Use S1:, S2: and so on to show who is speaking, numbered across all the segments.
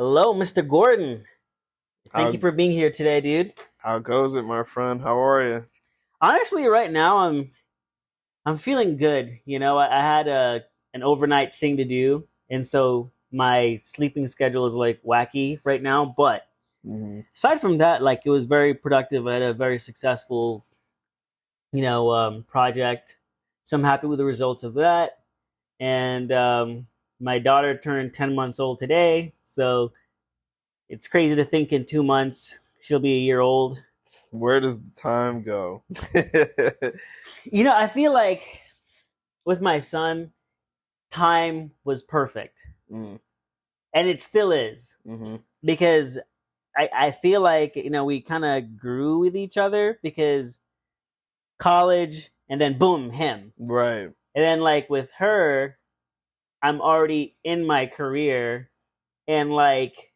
S1: Hello, Mr. Gordon. Thank you
S2: How
S1: for being here today, dude.
S2: how goes it, my friend? How are you?
S1: Honestly, right now I'm feeling good. I had an overnight thing to do, and so my sleeping schedule is like wacky right now. But
S2: Hmm.
S1: aside from that, like it was very productive. I had a very successful, project. So I'm happy with the results of that. And my daughter turned 10 months old today, so it's crazy to think in 2 months she'll be a year old.
S2: Where does the time go?
S1: I feel like with my son, time was perfect,
S2: Mm,
S1: and it still is
S2: hmm.
S1: because I feel like we kind of grew with each other because college, and then boom, him,
S2: Right.
S1: and then like with her, I'm already in my career, and like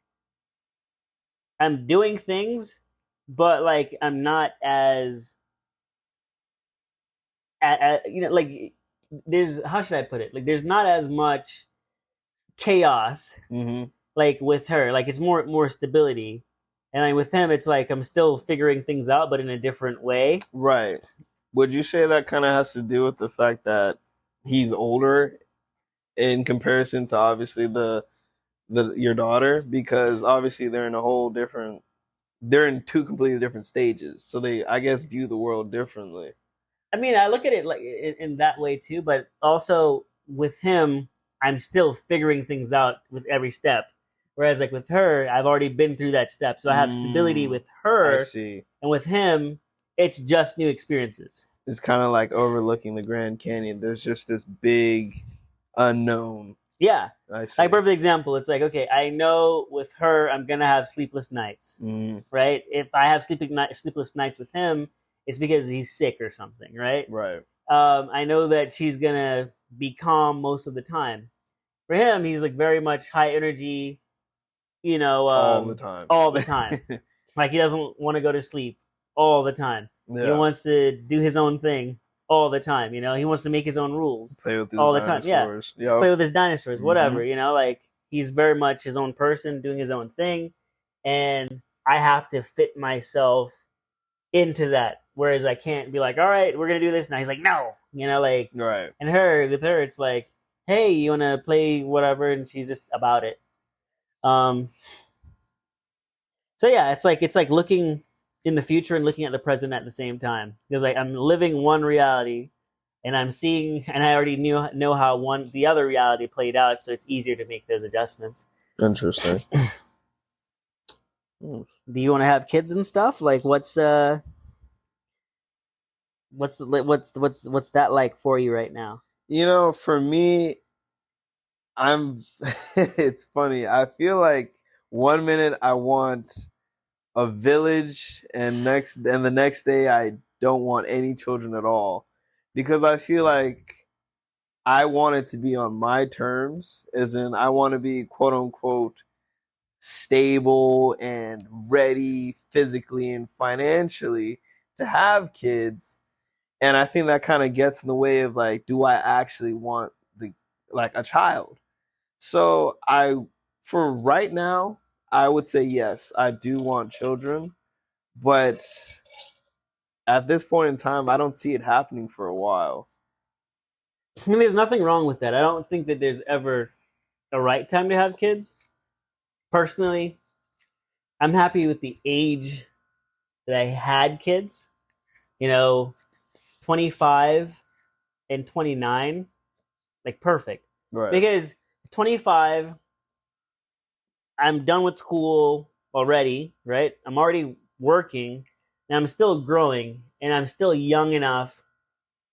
S1: I'm doing things, but like I'm not as like there's how should I put it? Like there's not as much chaos
S2: Hmm.
S1: like with her. Like it's more stability, and like with him, it's like I'm still figuring things out, but in a different way.
S2: Right. Would you say that kind of has to do with the fact that he's older in comparison to obviously the your daughter? Because obviously they're in two completely different stages. So they, I guess, view the world differently.
S1: I mean, I look at it like in that way too, but also with him, I'm still figuring things out with every step. Whereas like with her, I've already been through that step, so I have stability
S2: Mm,
S1: with
S2: I
S1: her,
S2: see.
S1: and with him, it's just new experiences.
S2: It's kind of like overlooking the Grand Canyon. There's just this big unknown.
S1: Yeah.
S2: I
S1: Like
S2: see.
S1: perfect example, it's like okay, I know with her I'm gonna have sleepless nights,
S2: Mm,
S1: right? If I have sleepless nights with him, it's because he's sick or something, right?
S2: right.
S1: I know that she's gonna be calm most of the time. For him, he's like very much high energy,
S2: All the time.
S1: all the time. Like he doesn't want to go to sleep all the time. He
S2: Yeah.
S1: wants to do his own thing all the time. He wants to make his own rules
S2: Play with his
S1: all the time. Yeah,
S2: dinosaurs. Yep.
S1: play with his dinosaurs,
S2: Hmm.
S1: whatever. Like he's very much his own person, doing his own thing, and I have to fit myself into that. Whereas I can't be like, all right, we're gonna do this now. He's like, no, like,
S2: Right.
S1: and her with her, it's like, hey, you wanna play whatever, and she's just about it. Um, so yeah, it's like looking in the future and looking at the present at the same time because like I'm living one reality and I'm seeing and I already know how the other reality played out, so it's easier to make those adjustments.
S2: Interesting. Hmm.
S1: Do you want to have kids and stuff? Like what's that like for you right now?
S2: For me, I'm. It's funny. I feel like one minute I want a village, and the next day I don't want any children at all, because I feel like I want it to be on my terms, as in I want to be quote unquote stable and ready physically and financially to have kids. And I think that kind of gets in the way of like, do I actually want the like a child? So for right now, I would say yes, I do want children, but at this point in time, I don't see it happening for a while.
S1: I mean, there's nothing wrong with that. I don't think that there's ever a right time to have kids. Personally, I'm happy with the age that I had kids. You know, 25 and 29, like perfect.
S2: Right.
S1: Because 25, I'm done with school already, right? I'm already working, and I'm still growing, and I'm still young enough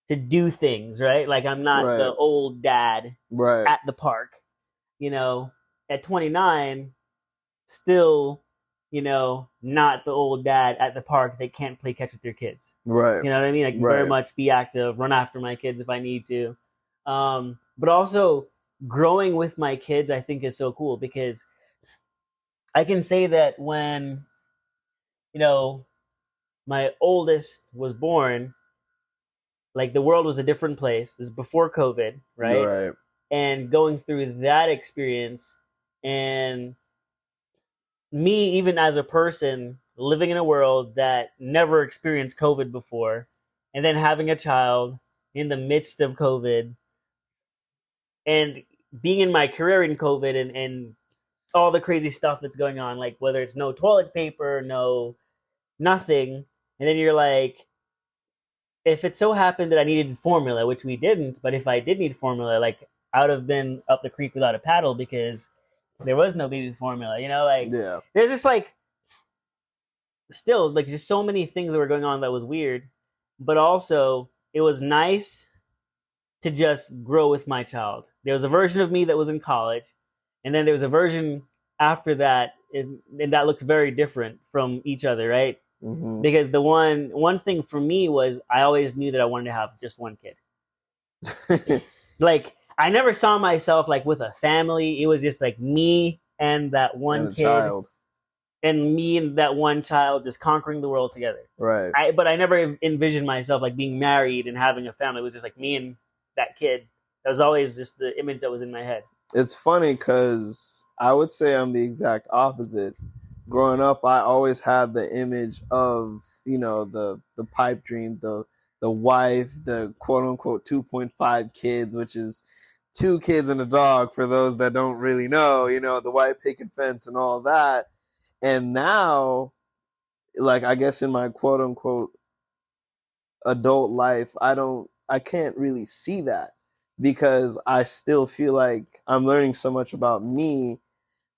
S1: to do things, right? Like I'm not the
S2: Right.
S1: old dad
S2: Right.
S1: at the park, you know. At 29, still, not the old dad at the park that can't play catch with your kids.
S2: Right.
S1: You know what I mean? Like very
S2: Right.
S1: much be active, run after my kids if I need to. But also growing with my kids, I think is so cool because I can say that when you know my oldest was born, like the world was a different place. This is before COVID, right?
S2: Right.
S1: And going through that experience and me, even as a person living in a world that never experienced COVID before, and then having a child in the midst of COVID, and being in my career in COVID, and all the crazy stuff that's going on, like whether it's no toilet paper, no nothing, and then you're like, if it so happened that I needed formula, which we didn't, but if I did need formula, like I would have been up the creek without a paddle because there was no baby formula. Like
S2: Yeah.
S1: there's just like still like just so many things that were going on that was weird, but also it was nice to just grow with my child. There was a version of me that was in college, and then there was a version after that, and that looked very different from each other, right?
S2: Mm-hmm.
S1: Because the one thing for me was I always knew that I wanted to have just one kid. Like I never saw myself like with a family. It was just like me and that one
S2: and
S1: kid,
S2: child.
S1: and me and that one child just conquering the world together.
S2: Right.
S1: But I never envisioned myself like being married and having a family. It was just like me and that kid. That was always just the image that was in my head.
S2: It's funny because I would say I'm the exact opposite. Growing up, I always had the image of, the pipe dream, the wife, the quote unquote 2.5 kids, which is 2 kids and a dog for those that don't really know, the white picket fence and all that. And now, like, I guess in my quote unquote adult life, I can't really see that because I still feel like I'm learning so much about me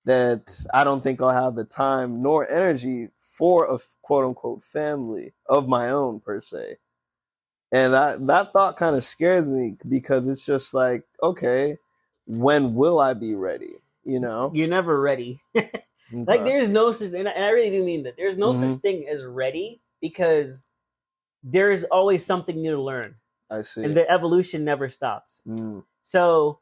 S2: that I don't think I'll have the time nor energy for a quote unquote family of my own per se. And that thought kind of scares me because it's just like, okay, when will I be ready?
S1: You're never ready. Like
S2: Okay.
S1: there's no such, and I really do mean that. There's no such thing as ready because there is always something new to learn.
S2: I see.
S1: And the evolution never stops. So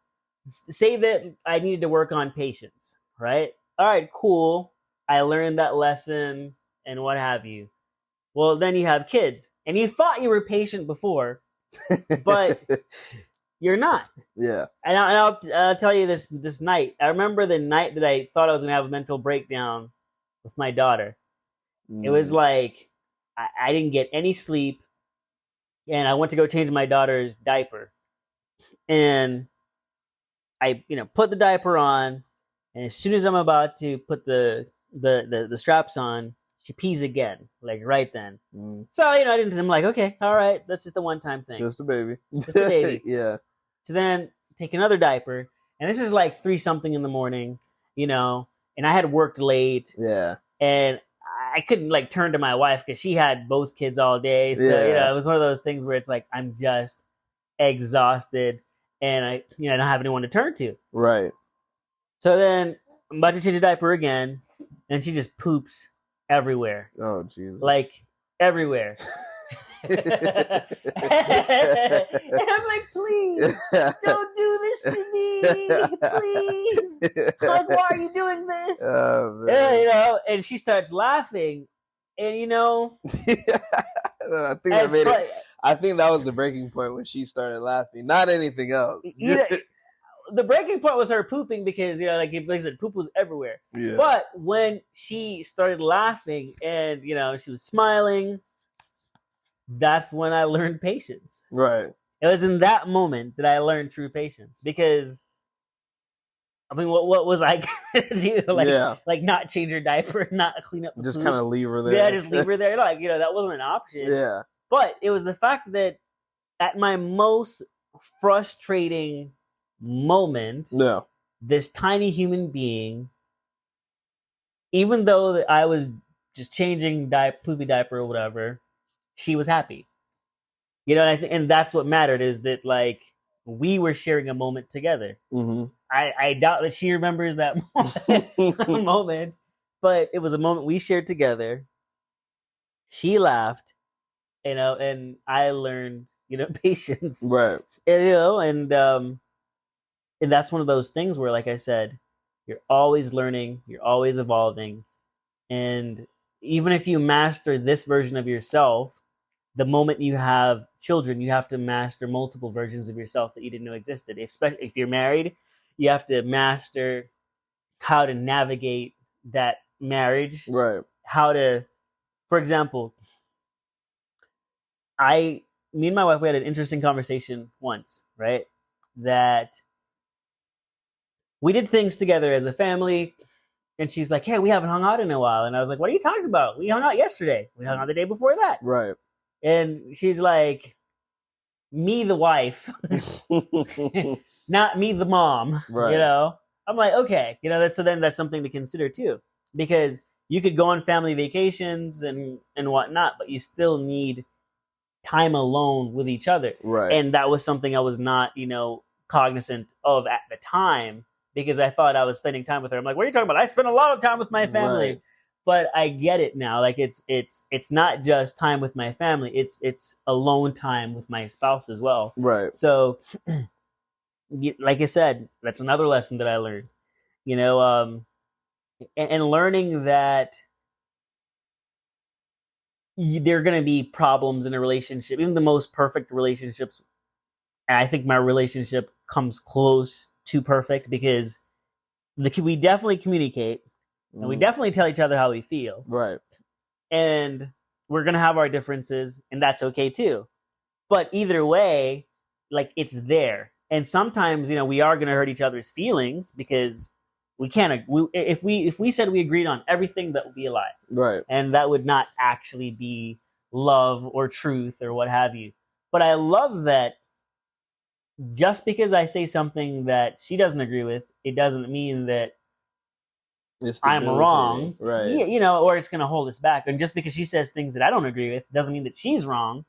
S1: say that I needed to work on patience, right? All right, cool. I learned that lesson and what have you. Well, then you have kids, and you thought you were patient before, but you're not.
S2: Yeah.
S1: And I'll tell you this night. I remember the night that I thought I was going to have a mental breakdown with my daughter. It was like I didn't get any sleep, and I went to go change my daughter's diaper, and I put the diaper on, and as soon as I'm about to put the straps on, she pees again, like right then. So I'm like, okay, all right, that's just a one-time thing,
S2: just a baby.
S1: Yeah. So then take another diaper, and this is like 3-something in the morning, and I had worked late,
S2: Yeah,
S1: and I couldn't like turn to my wife because she had both kids all day. So
S2: Yeah.
S1: it was one of those things where it's like I'm just exhausted, and I don't have anyone to turn to.
S2: right.
S1: So then I'm about to change a diaper again, and she just poops everywhere,
S2: Oh Jesus!
S1: like everywhere. And I'm like, please don't do this to me, please. Like, why are you doing this?
S2: Oh,
S1: And, and she starts laughing, and
S2: I think that made it. I think that was the breaking point when she started laughing, not anything else.
S1: The breaking point was her pooping because like I said, poop was everywhere.
S2: Yeah.
S1: But when she started laughing and she was smiling, that's when I learned patience.
S2: Right.
S1: It was in that moment that I learned true patience because, I mean, what was I gonna do? Like not change her diaper, not clean up the
S2: just
S1: poop?
S2: kind of leave her there.
S1: Yeah, just leave her there. Like that wasn't an option.
S2: Yeah.
S1: But it was the fact that at my most frustrating moment, this tiny human being, even though that I was just changing poopy diaper or whatever, she was happy. And that's what mattered, is that like we were sharing a moment together.
S2: Mm-hmm.
S1: I doubt that she remembers that moment, but it was a moment we shared together. She laughed, and I learned, patience.
S2: Right.
S1: And that's one of those things where, like I said, you're always learning, you're always evolving, and even if you master this version of yourself, the moment you have children, you have to master multiple versions of yourself that you didn't know existed. If you're married, you have to master how to navigate that marriage,
S2: Right.
S1: how to, for example, me and my wife, we had an interesting conversation once, right? That we did things together as a family, and she's like, "Hey, we haven't hung out in a while," and I was like, "What are you talking about? We hung out yesterday. We hung out the day before that."
S2: Right.
S1: And she's like, "Me, the wife, not me, the mom." You
S2: Right.
S1: know, I'm like, okay, so then that's something to consider too, because you could go on family vacations and whatnot, but you still need time alone with each other.
S2: Right.
S1: And that was something I was not, cognizant of at the time, because I thought I was spending time with her. I'm like, what are you talking about? I spend a lot of time with my family.
S2: Right.
S1: But I get it now. Like it's not just time with my family. It's alone time with my spouse as well.
S2: Right.
S1: So, like I said, that's another lesson that I learned. You know, and learning that there are going to be problems in a relationship, even the most perfect relationships. And I think my relationship comes close to perfect because we definitely communicate and we definitely tell each other how we feel.
S2: Right.
S1: And we're going to have our differences, and that's okay too. But either way, like it's there. And sometimes, we are going to hurt each other's feelings because we can't. If we said we agreed on everything, that would be a lie,
S2: Right.
S1: and that would not actually be love or truth or what have you. But I love that just because I say something that she doesn't agree with, it doesn't mean that
S2: It's
S1: I'm
S2: debilitating.
S1: wrong,
S2: Right.
S1: or it's going to hold us back. And just because she says things that I don't agree with doesn't mean that she's wrong.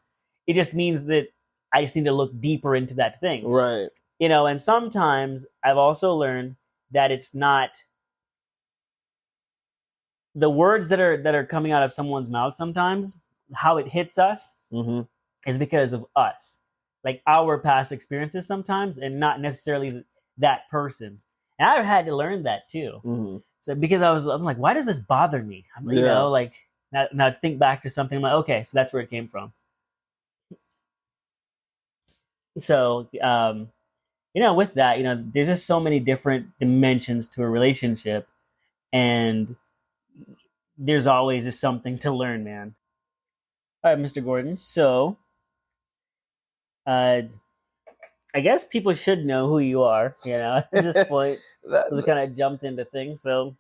S1: It just means that I just need to look deeper into that thing.
S2: Right.
S1: And sometimes I've also learned that it's not the words that are coming out of someone's mouth sometimes, how it hits us is because of us, like our past experiences sometimes, and not necessarily that person. And I've had to learn that too. So because I'm like, why does this bother me?
S2: Yeah.
S1: Like now think back to something. I'm like, okay, so that's where it came from. So with that, there's just so many different dimensions to a relationship, and there's always just something to learn, man. All right, Mr. Gordon. So, uh, I guess people should know who you are, at this point. We kind of jumped into things. So,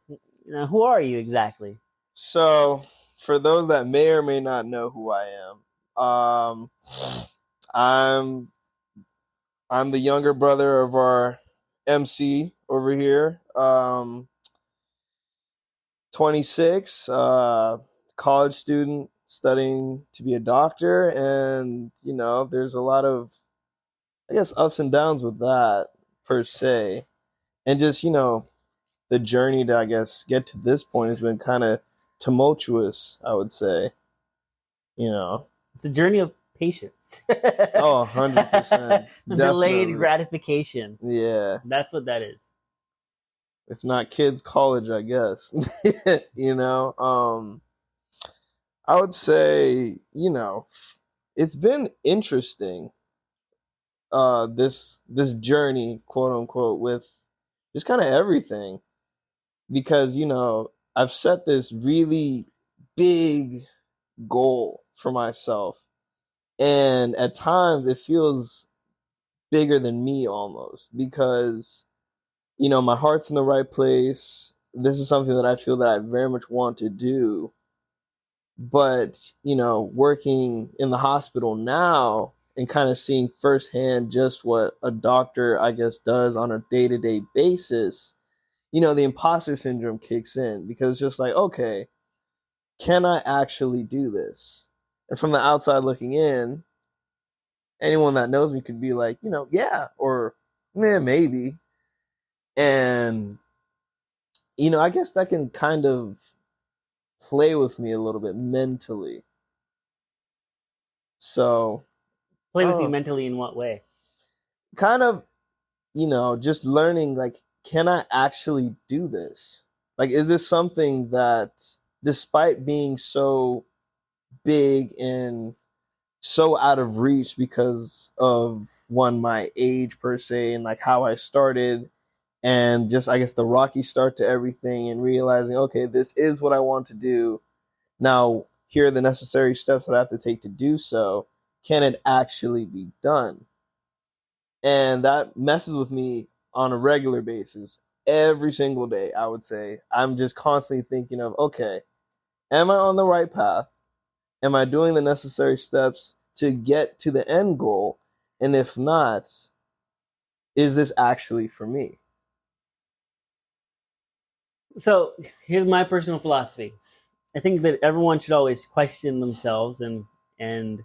S1: who are you exactly?
S2: So, for those that may or may not know who I am, I'm I'm the younger brother of our MC over here. 26, college student studying to be a doctor, and there's a lot of, I guess, ups and downs with that per se, and just the journey to, I guess, get to this point has been kind of tumultuous, I would say.
S1: It's a journey of patience.
S2: Oh, 100%.
S1: Delayed
S2: Definitely.
S1: gratification.
S2: Yeah.
S1: That's what that is.
S2: If not kids, college, I guess. I would say, it's been interesting, this journey, quote unquote, with just kind of everything. Because, I've set this really big goal for myself. And at times it feels bigger than me almost, because my heart's in the right place. This is something that I feel that I very much want to do. But, working in the hospital now and kind of seeing firsthand just what a doctor, I guess, does on a day-to-day basis, the imposter syndrome kicks in, because it's just like, okay, can I actually do this? And from the outside looking in, anyone that knows me could be like, yeah, or maybe. And, I guess that can kind of play with me a little bit mentally. So,
S1: Play with you mentally in what way?
S2: kind of, just learning, like, can I actually do this? Like, is this something that, despite being so big and so out of reach because of, one, my age per se, and like how I started, and just, I guess, the rocky start to everything and realizing, okay, this is what I want to do. Now, here are the necessary steps that I have to take to do so. Can it actually be done? And that messes with me on a regular basis. Every single day, I would say. I'm just constantly thinking of, okay, am I on the right path? Am I doing the necessary steps to get to the end goal? And if not, is this actually for me?
S1: So here's my personal philosophy. I think that everyone should always question themselves, and and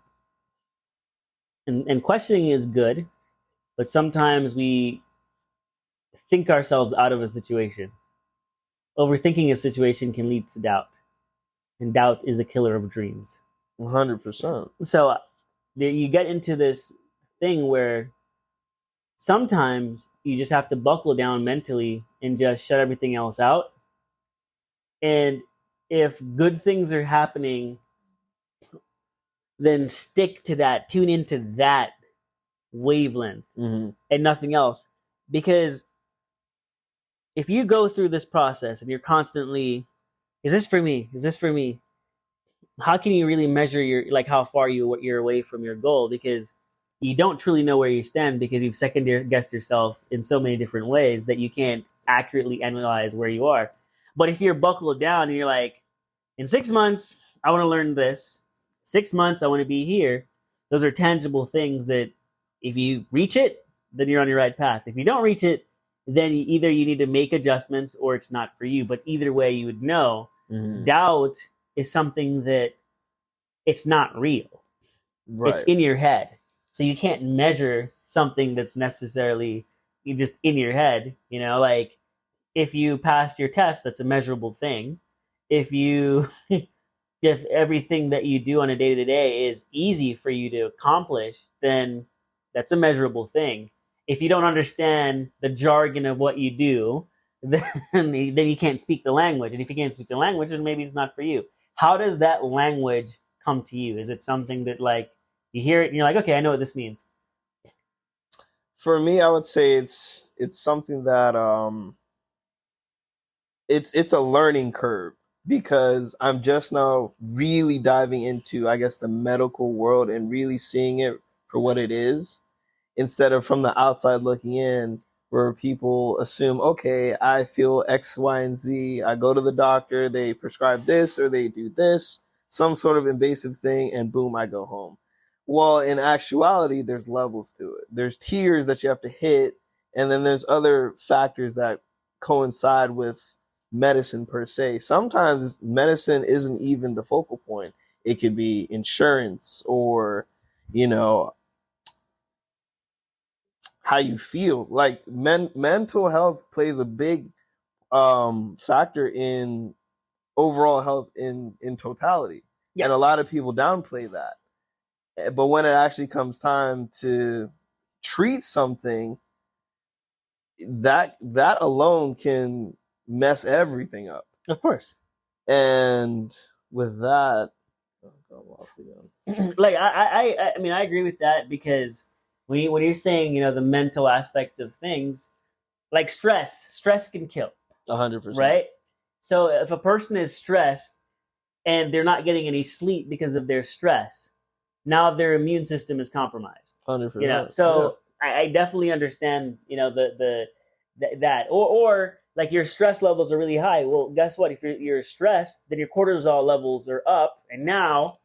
S1: questioning is good, but sometimes we think ourselves out of a situation. Overthinking a situation can lead to doubt, and doubt is a killer of dreams.
S2: 100%.
S1: So you get into this thing where sometimes you just have to buckle down mentally and just shut everything else out. And if good things are happening, then stick to that, tune into that wavelength
S2: Mm-hmm.
S1: and nothing else. Because if you go through this process and you're constantly, is this for me? Is this for me? How can you really measure your, like, how far you're away from your goal? Because you don't truly know where you stand, because you've second guessed yourself in so many different ways that you can't accurately analyze where you are. But if you're buckled down and you're like, in 6 months, I want to learn this. 6 months, I want to be here. Those are tangible things that if you reach it, then you're on your right path. If you don't reach it, then either you need to make adjustments or it's not for you. But either way, you would know.
S2: Mm-hmm.
S1: Doubt is something that it's not real.
S2: Right.
S1: It's in your head. So you can't measure something that's necessarily just in your head. You know, like if you passed your test, that's a measurable thing. If you if everything that you do on a day to day is easy for you to accomplish, then that's a measurable thing. If you don't understand the jargon of what you do, then you can't speak the language. And if you can't speak the language, then maybe it's not for you. How does that language come to you? Is it something that, like, you hear it and you're like, okay, I know what this means?
S2: For me, I would say it's something that it's a learning curve, because I'm just now really diving into, I guess, the medical world and really seeing it for what it is, instead of from the outside looking in, where people assume, okay, I feel X, Y, and Z. I go to the doctor, they prescribe this or they do this, some sort of invasive thing, and boom, I go home. Well, in actuality, there's levels to it. There's tiers that you have to hit, and then there's other factors that coincide with medicine per se. Sometimes medicine isn't even the focal point. It could be insurance, or, you know, how you feel. Like mental health plays a big factor in overall health in totality.
S1: Yes.
S2: And a lot of people downplay that. But when it actually comes time to treat something, that alone can mess everything up.
S1: Of course.
S2: And with that,
S1: like I mean, I agree with that, because when you're saying, you know, the mental aspect of things, like stress can kill,
S2: 100%.
S1: right? So if a person is stressed and they're not getting any sleep because of their stress, now their immune system is compromised.
S2: 100%.
S1: You know, so yeah. I definitely understand, you know, that or like your stress levels are really high. Well, guess what? If you're stressed, then your cortisol levels are up, and now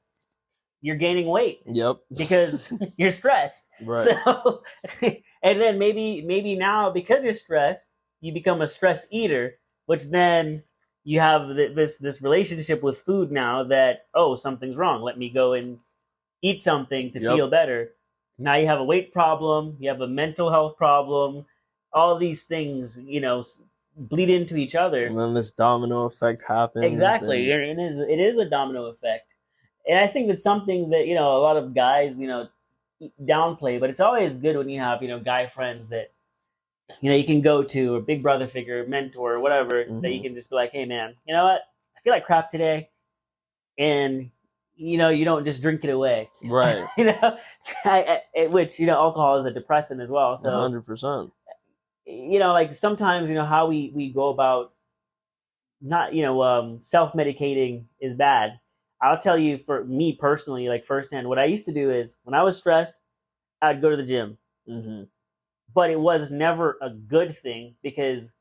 S1: you're gaining weight.
S2: Yep.
S1: Because you're stressed.
S2: Right.
S1: So, and then maybe now, because you're stressed, you become a stress eater, which then you have this relationship with food now that, oh, something's wrong. Let me go and eat something to feel better. Now you have a weight problem. You have a mental health problem. All these things, you know, bleed into each other.
S2: And then this domino effect happens.
S1: Exactly. And it is a domino effect. And I think that's something that, you know, a lot of guys, you know, downplay, but it's always good when you have, you know, guy friends that, you know, you can go to, a big brother figure, mentor, whatever, that you can just be like, hey, man, you know what? I feel like crap today. And, you know, you don't just drink it away.
S2: Right.
S1: You know, which, you know, alcohol is a depressant as well. So
S2: 100%.
S1: like sometimes, how we go about not, self-medicating is bad. I'll tell you, for me personally, like firsthand, what I used to do is when I was stressed, I'd go to the gym.
S2: Mm-hmm.
S1: But it was never a good thing because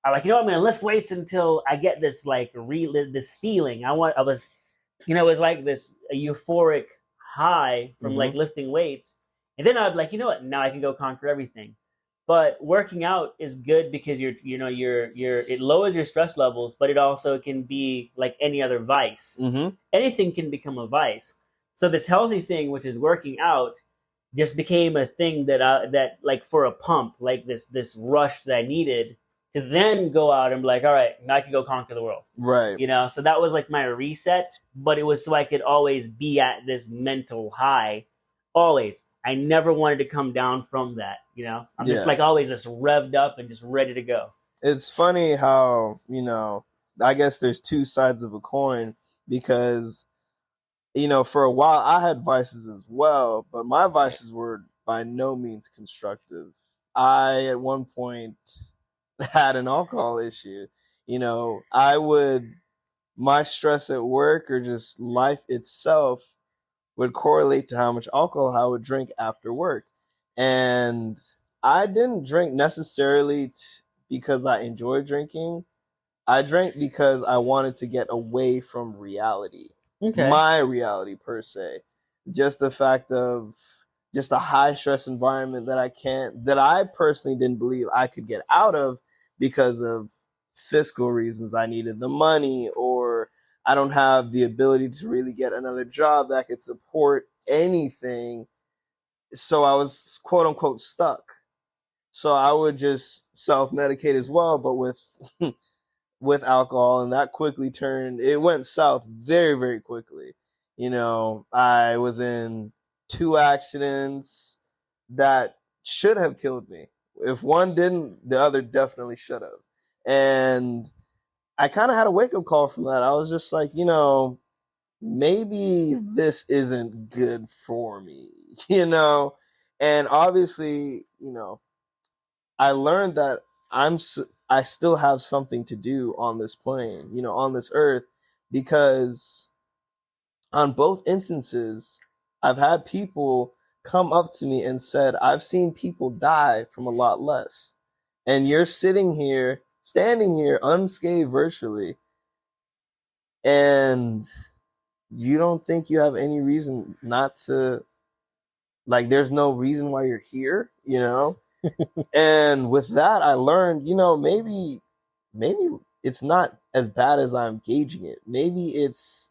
S1: I like, I'm going to lift weights until I get this like this feeling. I was, it was like this a euphoric high from like
S2: Mm-hmm.
S1: lifting weights. And then I'd be like, you know what? Now I can go conquer everything. But working out is good because it lowers your stress levels, but it also can be like any other vice.
S2: Mm-hmm.
S1: Anything can become a vice. So this healthy thing, which is working out, just became a thing that like for a pump, like this rush that I needed to then go out and be like, all right, now I can go conquer the world.
S2: Right.
S1: So that was like my reset, but it was so I could always be at this mental high. Always. I never wanted to come down from that. I'm just
S2: Yeah.
S1: like always just revved up and just ready to go.
S2: It's funny how, I guess there's two sides of a coin because, for a while I had vices as well, but my vices were by no means constructive. I, at one point, had an alcohol issue. I would, my stress at work or just life itself would correlate to how much alcohol I would drink after work. And I didn't drink necessarily because I enjoyed drinking. I drank because I wanted to get away from reality,
S1: Okay.
S2: my reality per se. Just the fact of just a high stress environment that I personally didn't believe I could get out of because of fiscal reasons. I needed the money, or I don't have the ability to really get another job that could support anything. So I was quote unquote stuck. So I would just self medicate as well, but with alcohol, and that quickly turned. It went south very, very quickly. I was in two accidents that should have killed me. If one didn't, the other definitely should have. And I kind of had a wake up call from that. I was just like, maybe this isn't good for me, And obviously, I learned that I still have something to do on this plane, on this earth, because on both instances, I've had people come up to me and said, "I've seen people die from a lot less, and you're standing here unscathed virtually, and you don't think you have any reason not to, like, there's no reason why you're here, And with that, I learned, maybe it's not as bad as I'm gauging it. Maybe it's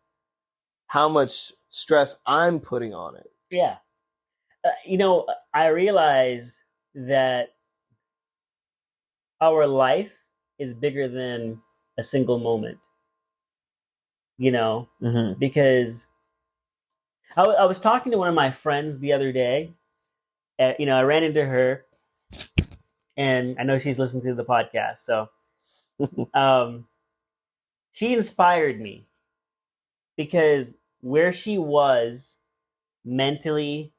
S2: how much stress I'm putting on it.
S1: Yeah. I realize that our life is bigger than a single moment,
S2: Mm-hmm.
S1: because I was talking to one of my friends the other day. I ran into her, and I know she's listening to the podcast. So um, she inspired me because where she was mentally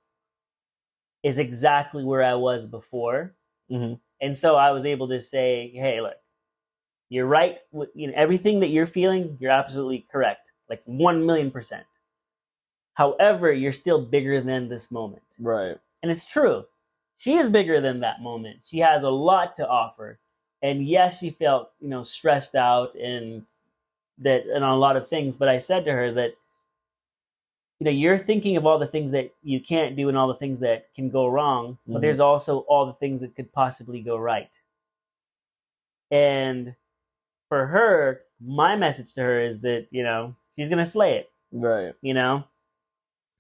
S1: is exactly where I was before.
S2: Mm-hmm.
S1: And so I was able to say, hey, look, you're right. Everything that you're feeling, you're absolutely correct. Like 1,000,000%. However, you're still bigger than this moment.
S2: Right.
S1: And it's true. She is bigger than that moment. She has a lot to offer. And yes, she felt, stressed out and on a lot of things. But I said to her that, you're thinking of all the things that you can't do and all the things that can go wrong, but there's also all the things that could possibly go right. And for her, my message to her is that, she's going to slay it.
S2: Right.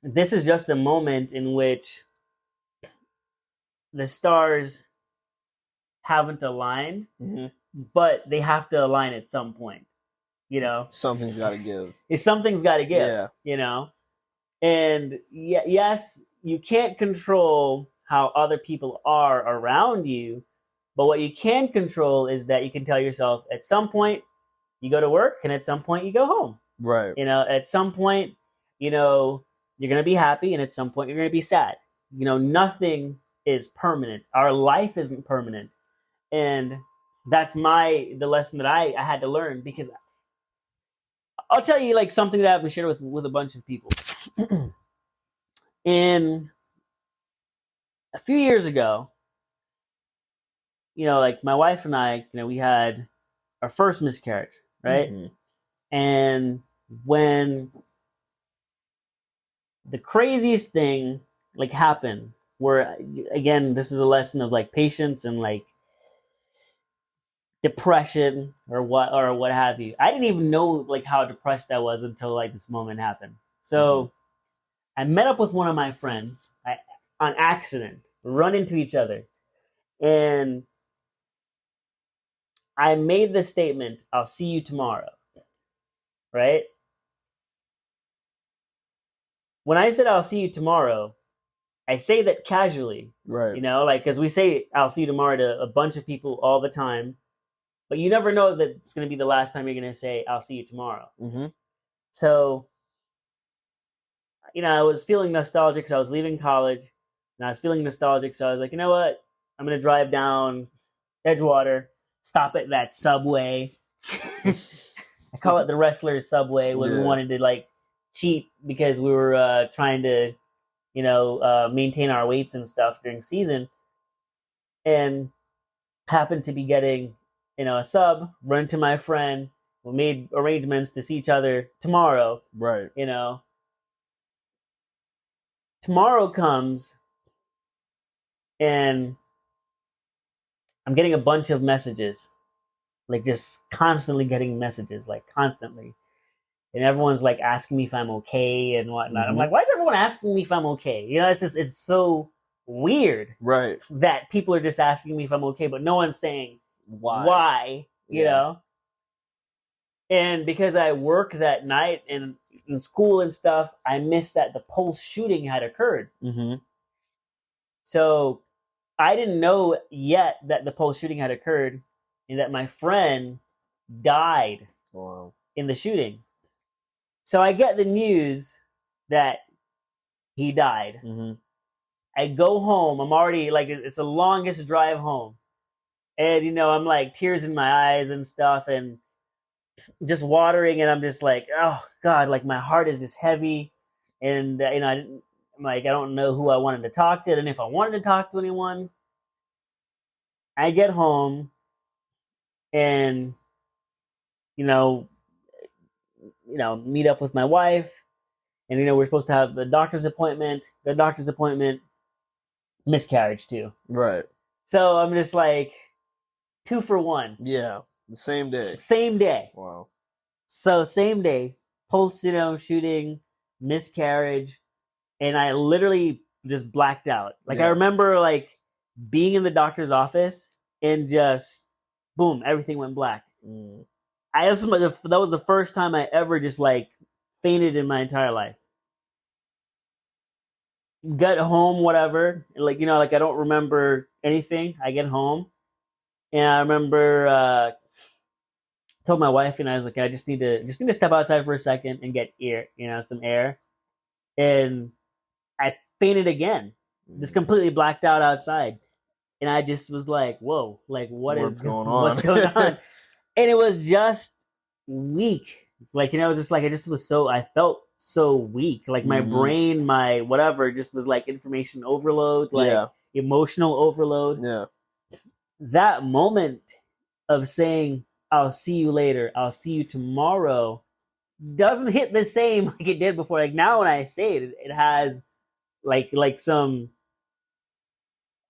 S1: This is just a moment in which the stars haven't aligned, but they have to align at some point.
S2: Something's got to give.
S1: Something's got to give.
S2: Yeah.
S1: And yes, you can't control how other people are around you, but what you can control is that you can tell yourself at some point you go to work and at some point you go home.
S2: Right.
S1: At some point, you're going to be happy, and at some point you're going to be sad. Nothing is permanent. Our life isn't permanent. And that's the lesson that I had to learn, because I'll tell you like something that I've been shared with a bunch of people. In a few years ago, like my wife and I, we had our first miscarriage, right?
S2: Mhm.
S1: And when the craziest thing like happened, where again, this is a lesson of like patience and like depression or what have you. I didn't even know like how depressed I was until like this moment happened. So I met up with one of my friends on accident, run into each other, and I made the statement, "I'll see you tomorrow." Right? When I said I'll see you tomorrow, I say that casually.
S2: Right.
S1: Like because we say I'll see you tomorrow to a bunch of people all the time, but you never know that it's going to be the last time you're going to say I'll see you tomorrow.
S2: Mm-hmm.
S1: So I was feeling nostalgic because I was leaving college, and I was feeling nostalgic. So I was like, you know what? I'm gonna drive down Edgewater, stop at that Subway. I call it the Wrestler's Subway when we wanted to like cheat because we were trying to, maintain our weights and stuff during season, and happened to be getting, a sub. Run into my friend. We made arrangements to see each other tomorrow.
S2: Right.
S1: Tomorrow comes, and I'm getting a bunch of messages, like just constantly getting messages, like constantly. And everyone's like asking me if I'm okay and whatnot.
S2: Mm-hmm.
S1: I'm like, why is everyone asking me if I'm okay? It's so weird.
S2: Right.
S1: That people are just asking me if I'm okay, but no one's saying why, you know? And because I work that night and in school and stuff, I missed that the Pulse shooting had occurred.
S2: Mm-hmm.
S1: So I didn't know yet that the Pulse shooting had occurred and that my friend died in the shooting. So I get the news that he died.
S2: Mm-hmm.
S1: I go home. I'm already like, it's the longest drive home. And, I'm like tears in my eyes and stuff and just watering. And I'm just like, oh God, like my heart is just heavy. And, I'm like, I don't know who I wanted to talk to. And if I wanted to talk to anyone, I get home and, you know, meet up with my wife. And, we're supposed to have the doctor's appointment, miscarriage too.
S2: Right.
S1: So I'm just like 2 for 1.
S2: Yeah. The same day.
S1: Same day.
S2: Wow.
S1: So same day, Pulse, shooting, miscarriage, and I literally just blacked out. Like I remember like being in the doctor's office and just boom, everything went black. That was the first time I ever just like fainted in my entire life. Got home, whatever. Like like I don't remember anything. I get home, and I remember told my wife, and I was like, I just need to step outside for a second and get air, some air, and I fainted again, just completely blacked out outside, and I just was like, whoa, like what's going on? What's going on? And it was just weak. Like, it was just like, I felt so weak. Like my brain, my whatever, just was like information overload, like emotional overload.
S2: Yeah.
S1: That moment of saying, I'll see you later, I'll see you tomorrow, doesn't hit the same like it did before. Like now when I say it, it has like some,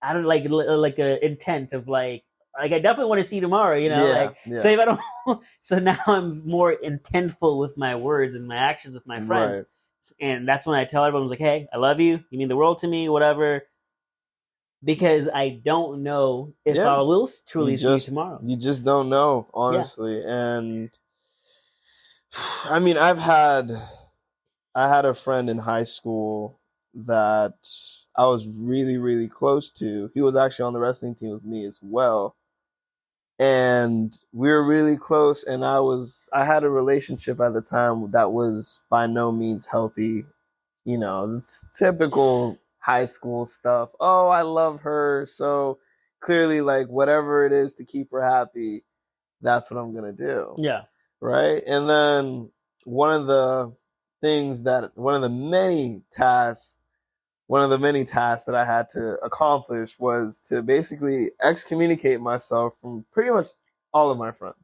S1: I don't like a intent of like I definitely want to see you tomorrow, So if I don't, so now I'm more intentful with my words and my actions with my friends, and that's when I tell everyone, like, hey, I love you, you mean the world to me, whatever, because I don't know if I will truly see you tomorrow.
S2: You just don't know, honestly, and I mean, I had a friend in high school that I was really, really close to. He was actually on the wrestling team with me as well. And we were really close, and I had a relationship at the time that was by no means healthy. It's typical high school stuff. Oh, I love her, so clearly, like, whatever it is to keep her happy, that's what I'm gonna do.
S1: Yeah.
S2: Right. And then one of the one of the many tasks that I had to accomplish was to basically excommunicate myself from pretty much all of my friends,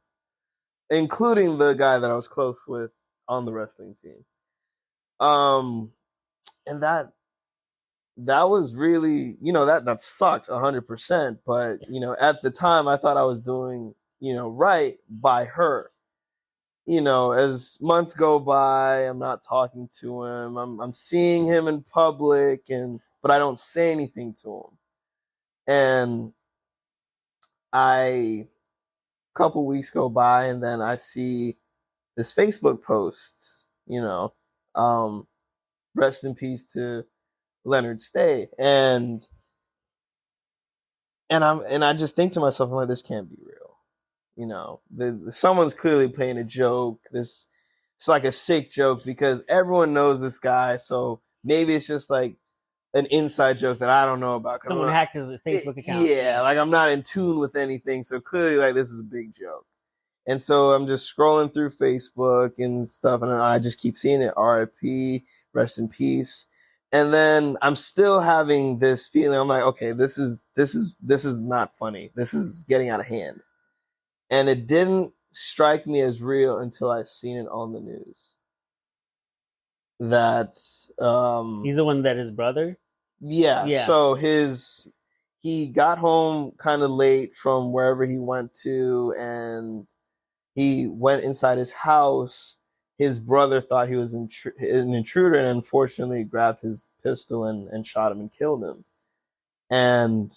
S2: including the guy that I was close with on the wrestling team. And that was really, that sucked 100%. But, at the time I thought I was doing, right by her. As months go by, I'm not talking to him. I'm seeing him in public, but I don't say anything to him. And a couple weeks go by, and then I see this Facebook post, rest in peace to Leonard Stay. And I just think to myself, I'm like, this can't be real. Someone's clearly playing a joke. It's like a sick joke because everyone knows this guy. So maybe it's just like an inside joke that I don't know about.
S1: Someone hacked his Facebook account.
S2: Yeah, like I'm not in tune with anything. So clearly, like, this is a big joke. And so I'm just scrolling through Facebook and stuff, and I just keep seeing it. RIP, rest in peace. And then I'm still having this feeling. I'm like, okay, this is not funny. This is getting out of hand. And it didn't strike me as real until I seen it on the news. That
S1: he's the one that his brother.
S2: Yeah. So he got home kind of late from wherever he went to, and he went inside his house. His brother thought he was an intruder, and unfortunately grabbed his pistol and shot him and killed him. And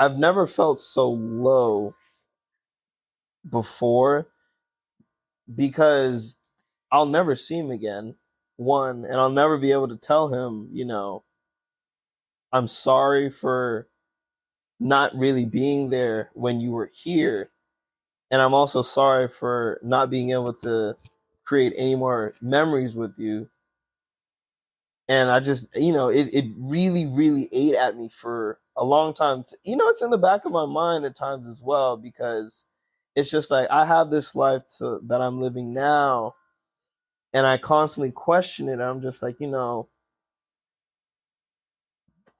S2: I've never felt so low before, because I'll never see him again, one, and I'll never be able to tell him, I'm sorry for not really being there when you were here. And I'm also sorry for not being able to create any more memories with you. And I just, it really, really ate at me for a long time. It's in the back of my mind at times as well, because it's just like, I have this life that I'm living now, and I constantly question it. I'm just like,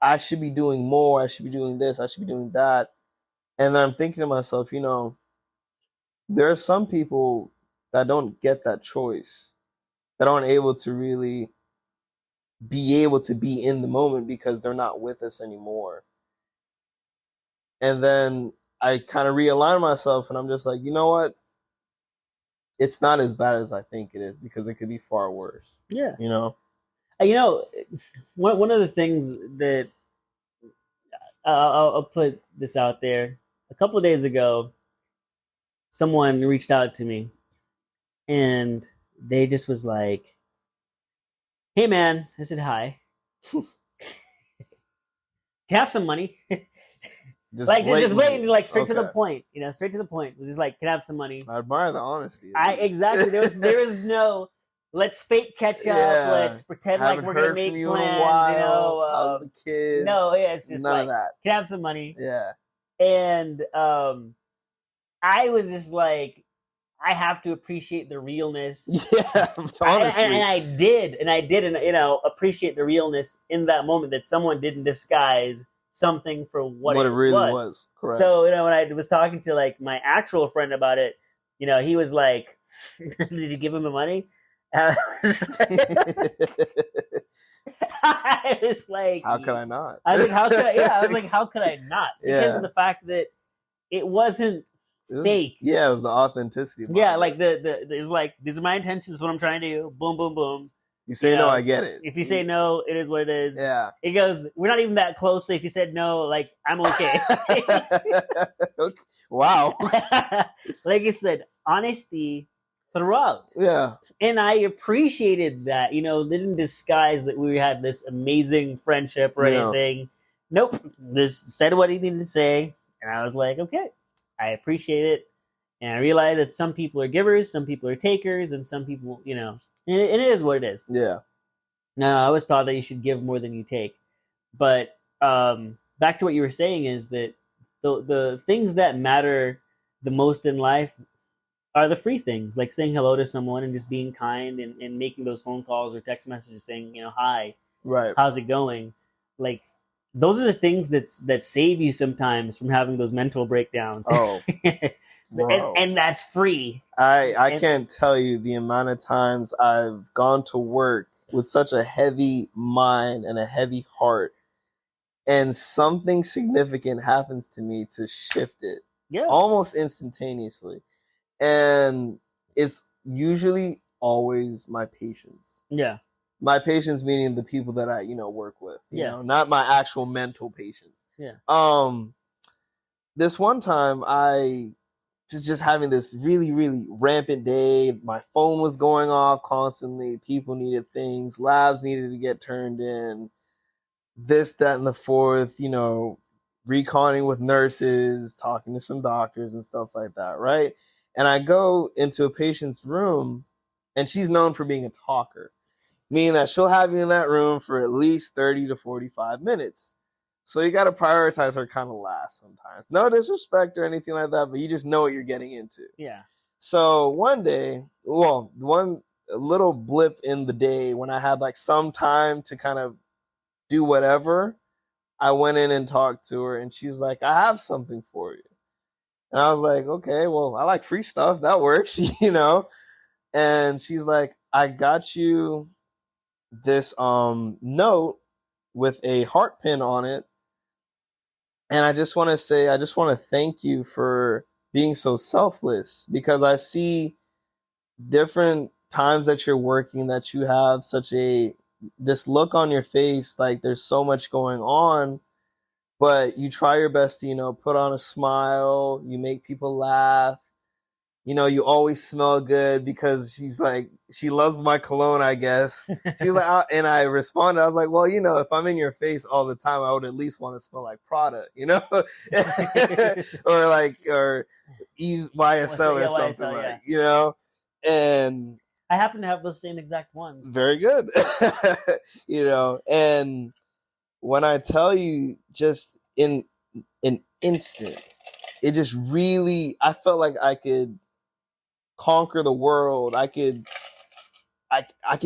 S2: I should be doing more. I should be doing this. I should be doing that. And then I'm thinking to myself, there are some people that don't get that choice, that aren't able to really be able to be in the moment because they're not with us anymore. And then I kind of realign myself, and I'm just like, you know what? It's not as bad as I think it is, because it could be far worse.
S1: Yeah.
S2: One
S1: of the things that I'll put this out there. A couple of days ago, someone reached out to me, and they just was like, "Hey, man," I said, "Hi. Can I have some money?" Just waiting, like straight to the point, straight to the point. It was just like, "Can I have some money?"
S2: I admire the honesty.
S1: Exactly. There was no, let's fake catch up. Yeah. Let's pretend like we're gonna make plans.
S2: How's the kids?
S1: No, yeah, it's just
S2: none of that.
S1: Can I have some money?
S2: Yeah.
S1: And I was just like, I have to appreciate the realness.
S2: Yeah, honestly.
S1: And I did, appreciate the realness in that moment, that someone didn't disguise something for what it really was. Correct. So, when I was talking to like my actual friend about it, he was like, "Did you give him the money?" I was like,
S2: "How could I not?"
S1: I was like, "How could I?" Yeah, I was like, "How could I not?" Because of the fact that it wasn't fake.
S2: Yeah, it was the authenticity.
S1: Yeah, like it was like, "These are my intentions. This is what I'm trying to do." Boom, boom, boom.
S2: You say no, I get it.
S1: If you say no, it is what it is.
S2: Yeah.
S1: It goes, we're not even that close, so if you said no, like, I'm okay.
S2: Wow.
S1: Like I said, honesty throughout.
S2: Yeah.
S1: And I appreciated that. They didn't disguise that we had this amazing friendship or anything. Nope. Just said what he needed to say. And I was like, okay, I appreciate it. And I realized that some people are givers, some people are takers, and some people, and it is what it is.
S2: Yeah.
S1: No, I always thought that you should give more than you take. But back to what you were saying is that the things that matter the most in life are the free things, like saying hello to someone and just being kind and making those phone calls or text messages saying, hi,
S2: Right.
S1: how's it going? Like those are the things that save you sometimes from having those mental breakdowns.
S2: Oh,
S1: and,
S2: bro.
S1: and that's free.
S2: I
S1: And
S2: can't tell you the amount of times I've gone to work with such a heavy mind and a heavy heart, and something significant happens to me to shift it
S1: yeah,
S2: almost instantaneously. And it's usually always my patients.
S1: yeah,
S2: My patients meaning the people that I, work with,
S1: yeah,
S2: not my actual mental patients.
S1: yeah,
S2: This one time I was just having this really, really rampant day. My phone was going off constantly. People needed things. Labs needed to get turned in. This, that, and the fourth, reconning with nurses, talking to some doctors and stuff like that, right? And I go into a patient's room, and she's known for being a talker, meaning that she'll have you in that room for at least 30 to 45 minutes. So you got to prioritize her kind of last sometimes. No disrespect or anything like that, but you just know what you're getting into.
S1: yeah.
S2: So one day, one little blip in the day when I had like some time to kind of do whatever, I went in and talked to her, and she's like, I have something for you. And I was like, okay, well, I like free stuff. That works, And she's like, I got you this note with a heart pin on it. And I just want to thank you for being so selfless, because I see different times that you're working that you have this look on your face like there's so much going on, but you try your best to, put on a smile, you make people laugh, you always smell good, because she loves my cologne, I guess. She was like, and I responded, I was like, well, if I'm in your face all the time, I would at least want to smell like Prada, or YSL or something, and
S1: I happen to have those same exact ones.
S2: very good. And when I tell you, just in an instant, it just really, I felt like I could conquer the world. I could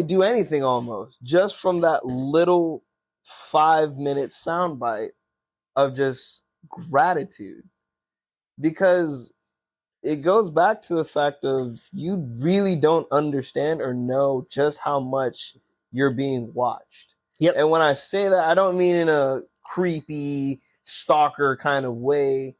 S2: do anything almost, just from that little 5-minute soundbite of just gratitude. Because it goes back to the fact of, you really don't understand or know just how much you're being watched.
S1: Yep.
S2: And when I say that, I don't mean in a creepy stalker kind of way.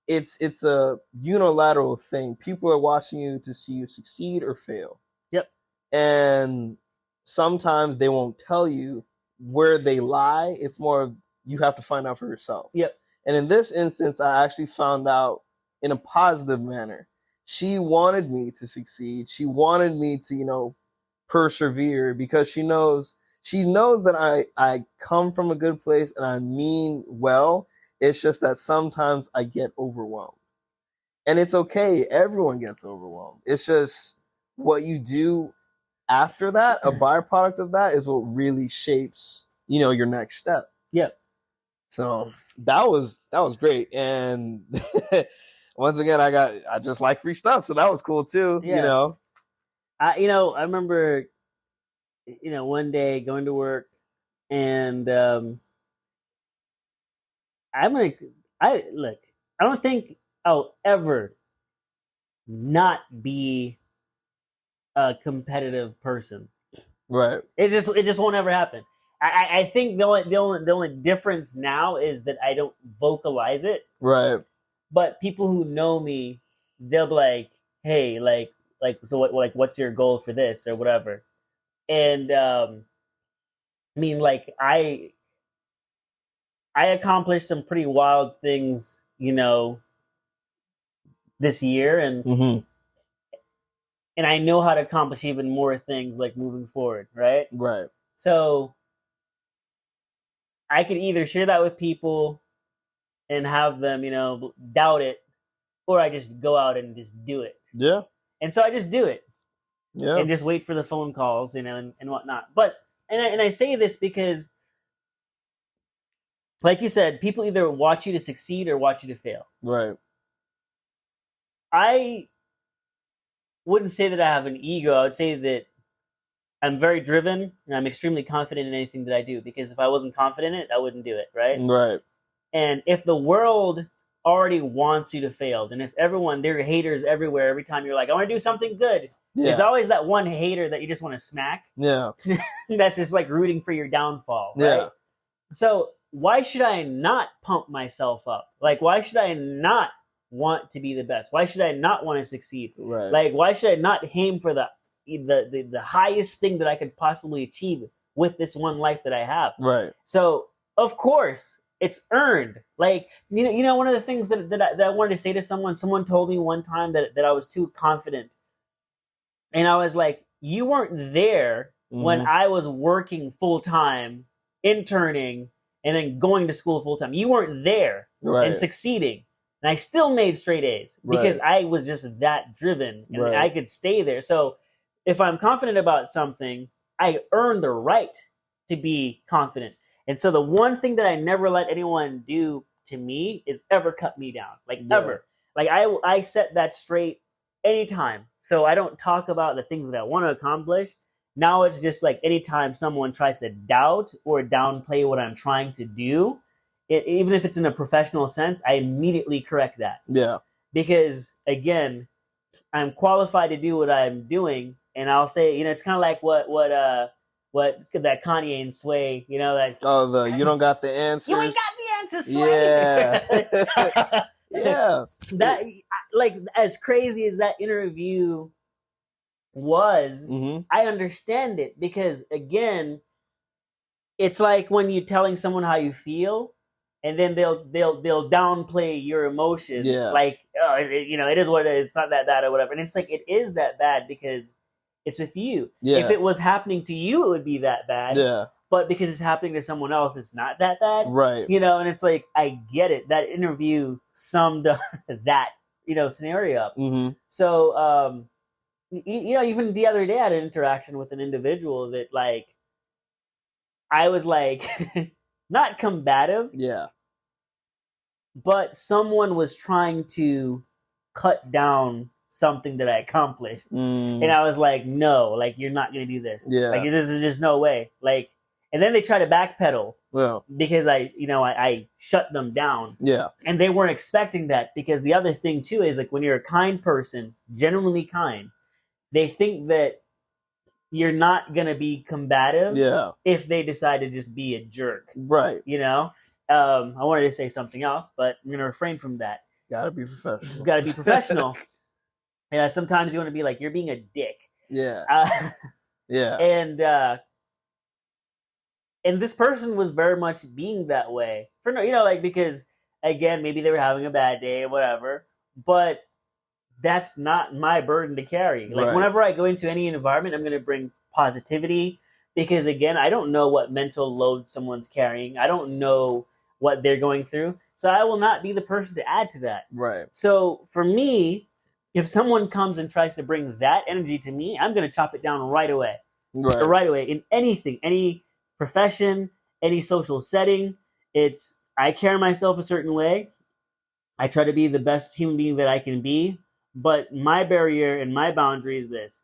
S2: It's a unilateral thing. People are watching you to see you succeed or fail.
S1: Yep.
S2: And sometimes they won't tell you where they lie. It's more of, you have to find out for yourself.
S1: Yep.
S2: And in this instance, I actually found out in a positive manner. She wanted me to succeed. She wanted me to, persevere, because she knows that I come from a good place and I mean well. It's just that sometimes I get overwhelmed. And it's okay. Everyone gets overwhelmed. It's just what you do after that, a byproduct of that, is what really shapes, your next step.
S1: Yep.
S2: So that was great. And once again, I just like free stuff. So that was cool too,
S1: Yeah. I remember, one day going to work, and I don't think I'll ever not be a competitive person.
S2: Right.
S1: It just won't ever happen. I think the only difference now is that I don't vocalize it.
S2: Right.
S1: But people who know me, they'll be like, "Hey, so what's your goal for this or whatever?" And I mean, like I accomplished some pretty wild things, this year, and
S2: Mm-hmm.
S1: and I know how to accomplish even more things, like moving forward, right?
S2: Right.
S1: So I could either share that with people and have them, doubt it, or I just go out and just do it.
S2: Yeah.
S1: And so I just do it.
S2: Yeah.
S1: And just wait for the phone calls, and whatnot. But and I say this because like you said, people either watch you to succeed or watch you to fail.
S2: Right.
S1: I wouldn't say that I have an ego. I would say that I'm very driven and I'm extremely confident in anything that I do, because if I wasn't confident in it, I wouldn't do it, right?
S2: Right.
S1: And if the world already wants you to fail, and if everyone, there are haters everywhere, every time you're like, I want to do something good, there's
S2: Yeah.
S1: always that one hater that you just want to smack.
S2: Yeah.
S1: That's just like rooting for your downfall, right?
S2: Yeah.
S1: So why should I not pump myself up? Like, why should I not want to be the best? Why should I not want to succeed?
S2: Right.
S1: Like, why should I not aim for the highest thing that I could possibly achieve with this one life that I have?
S2: Right.
S1: So of course it's earned. Like, you know, one of the things that I wanted to say to someone told me one time that I was too confident, and I was like, you weren't there when I was working full time, interning, and then going to school full time. You weren't there and succeeding. And I still made straight A's because I was just that driven, and I could stay there. So if I'm confident about something, I earn the right to be confident. And so the one thing that I never let anyone do to me is ever cut me down. Like, ever. Like, I set that straight anytime. So I don't talk about the things that I want to accomplish. Now it's just like anytime someone tries to doubt or downplay what I'm trying to do, even if it's in a professional sense, I immediately correct that.
S2: Yeah.
S1: Because again, I'm qualified to do what I'm doing, and I'll say, you know, it's kind of like what that Kanye and Sway, you know, that
S2: you don't got the answers.
S1: You ain't got the answers, Sway.
S2: Yeah. Yeah.
S1: That, like, as crazy as that interview was, I understand it, because again, it's like when you're telling someone how you feel, and then they'll downplay your emotions.
S2: Yeah.
S1: Like, oh, you know, it is what it is. It's not that bad or whatever. And it's like, it is that bad because it's with you.
S2: Yeah.
S1: If it was happening to you, it would be that bad.
S2: Yeah.
S1: But because it's happening to someone else, it's not that bad.
S2: Right.
S1: You know, and it's like, I get it. That interview summed up that, you know, scenario up. So, you know, even the other day I had an interaction with an individual that, like, I was like, not combative.
S2: Yeah.
S1: But someone was trying to cut down something that I accomplished. And I was like, no, like, you're not going to do this.
S2: Yeah.
S1: Like, this is just no way. Like, and then they try to backpedal.
S2: Well,
S1: because I shut them down.
S2: Yeah.
S1: And they weren't expecting that, because the other thing too is, like, when you're a kind person, genuinely kind, they think that you're not going to be combative.
S2: Yeah.
S1: If they decide to just be a jerk.
S2: Right.
S1: You know? I wanted to say something else, but I'm going to refrain from that.
S2: Gotta be professional.
S1: Gotta be professional. Yeah, sometimes you want to be like, you're being a dick.
S2: Yeah. Yeah.
S1: And this person was very much being that way. For no, you know, like, because, again, maybe they were having a bad day or whatever, but that's not my burden to carry. Like, whenever I go into any environment, I'm going to bring positivity, because, again, I don't know what mental load someone's carrying. I don't know what they're going through. So I will not be the person to add to that.
S2: Right.
S1: So for me, if someone comes and tries to bring that energy to me, I'm going to chop it down right away. Right away. In anything, any profession, any social setting, I carry myself a certain way. I try to be the best human being that I can be. But my barrier and my boundary is this.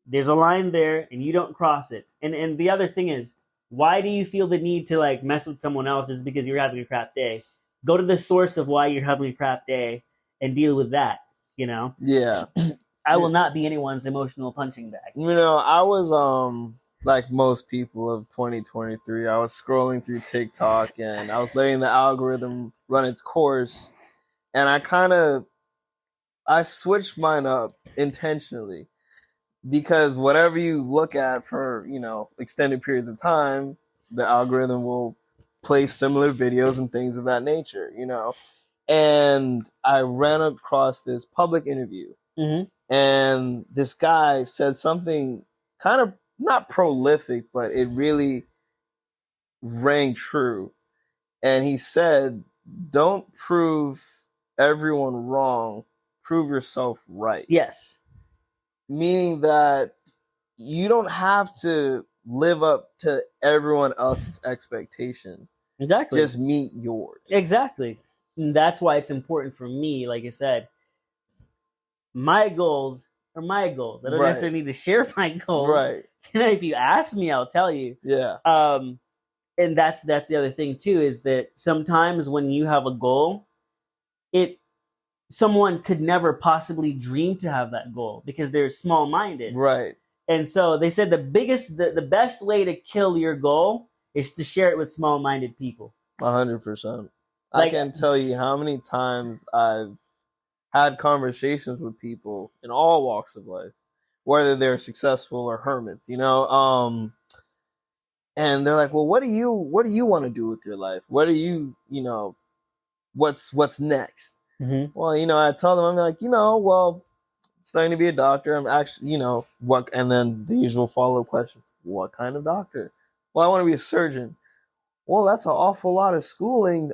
S1: There's a line there, and you don't cross it. And the other thing is, why do you feel the need to, like, mess with someone else just because you're having a crap day? Go to the source of why you're having a crap day and deal with that, you know?
S2: Yeah.
S1: I will not be anyone's emotional punching bag.
S2: You know, I was, like most people of 2023, I was scrolling through TikTok, and I was letting the algorithm run its course, and I switched mine up intentionally. Because whatever you look at for, you know, extended periods of time, the algorithm will play similar videos and things of that nature, you know. And I ran across this public interview. And this guy said something kind of not prolific, but it really rang true. And he said, don't prove everyone wrong, prove yourself right.
S1: Yes.
S2: Meaning that you don't have to live up to everyone else's expectation.
S1: Exactly.
S2: just meet yours.
S1: Exactly. And that's why it's important for me, like I said, my goals are my goals. I don't
S2: Right.
S1: necessarily need to share my goals.
S2: Right.
S1: If you ask me, I'll tell you.
S2: Yeah.
S1: And that's the other thing too, is that sometimes when you have a goal, it someone could never possibly dream to have that goal because they're small minded.
S2: Right.
S1: And so they said the best way to kill your goal is to share it with small minded people.
S2: 100%. I can't tell you how many times I've had conversations with people in all walks of life, whether they're successful or hermits, you know, and they're like, well, what do you want to do with your life? What are you, you know, what's next?
S1: Mm-hmm.
S2: Well, you know, I tell them, I'm like, you know, well, studying to be a doctor. I'm actually, you know, what, and then the usual follow-up question, what kind of doctor? Well, I want to be a surgeon. Well, that's an awful lot of schooling.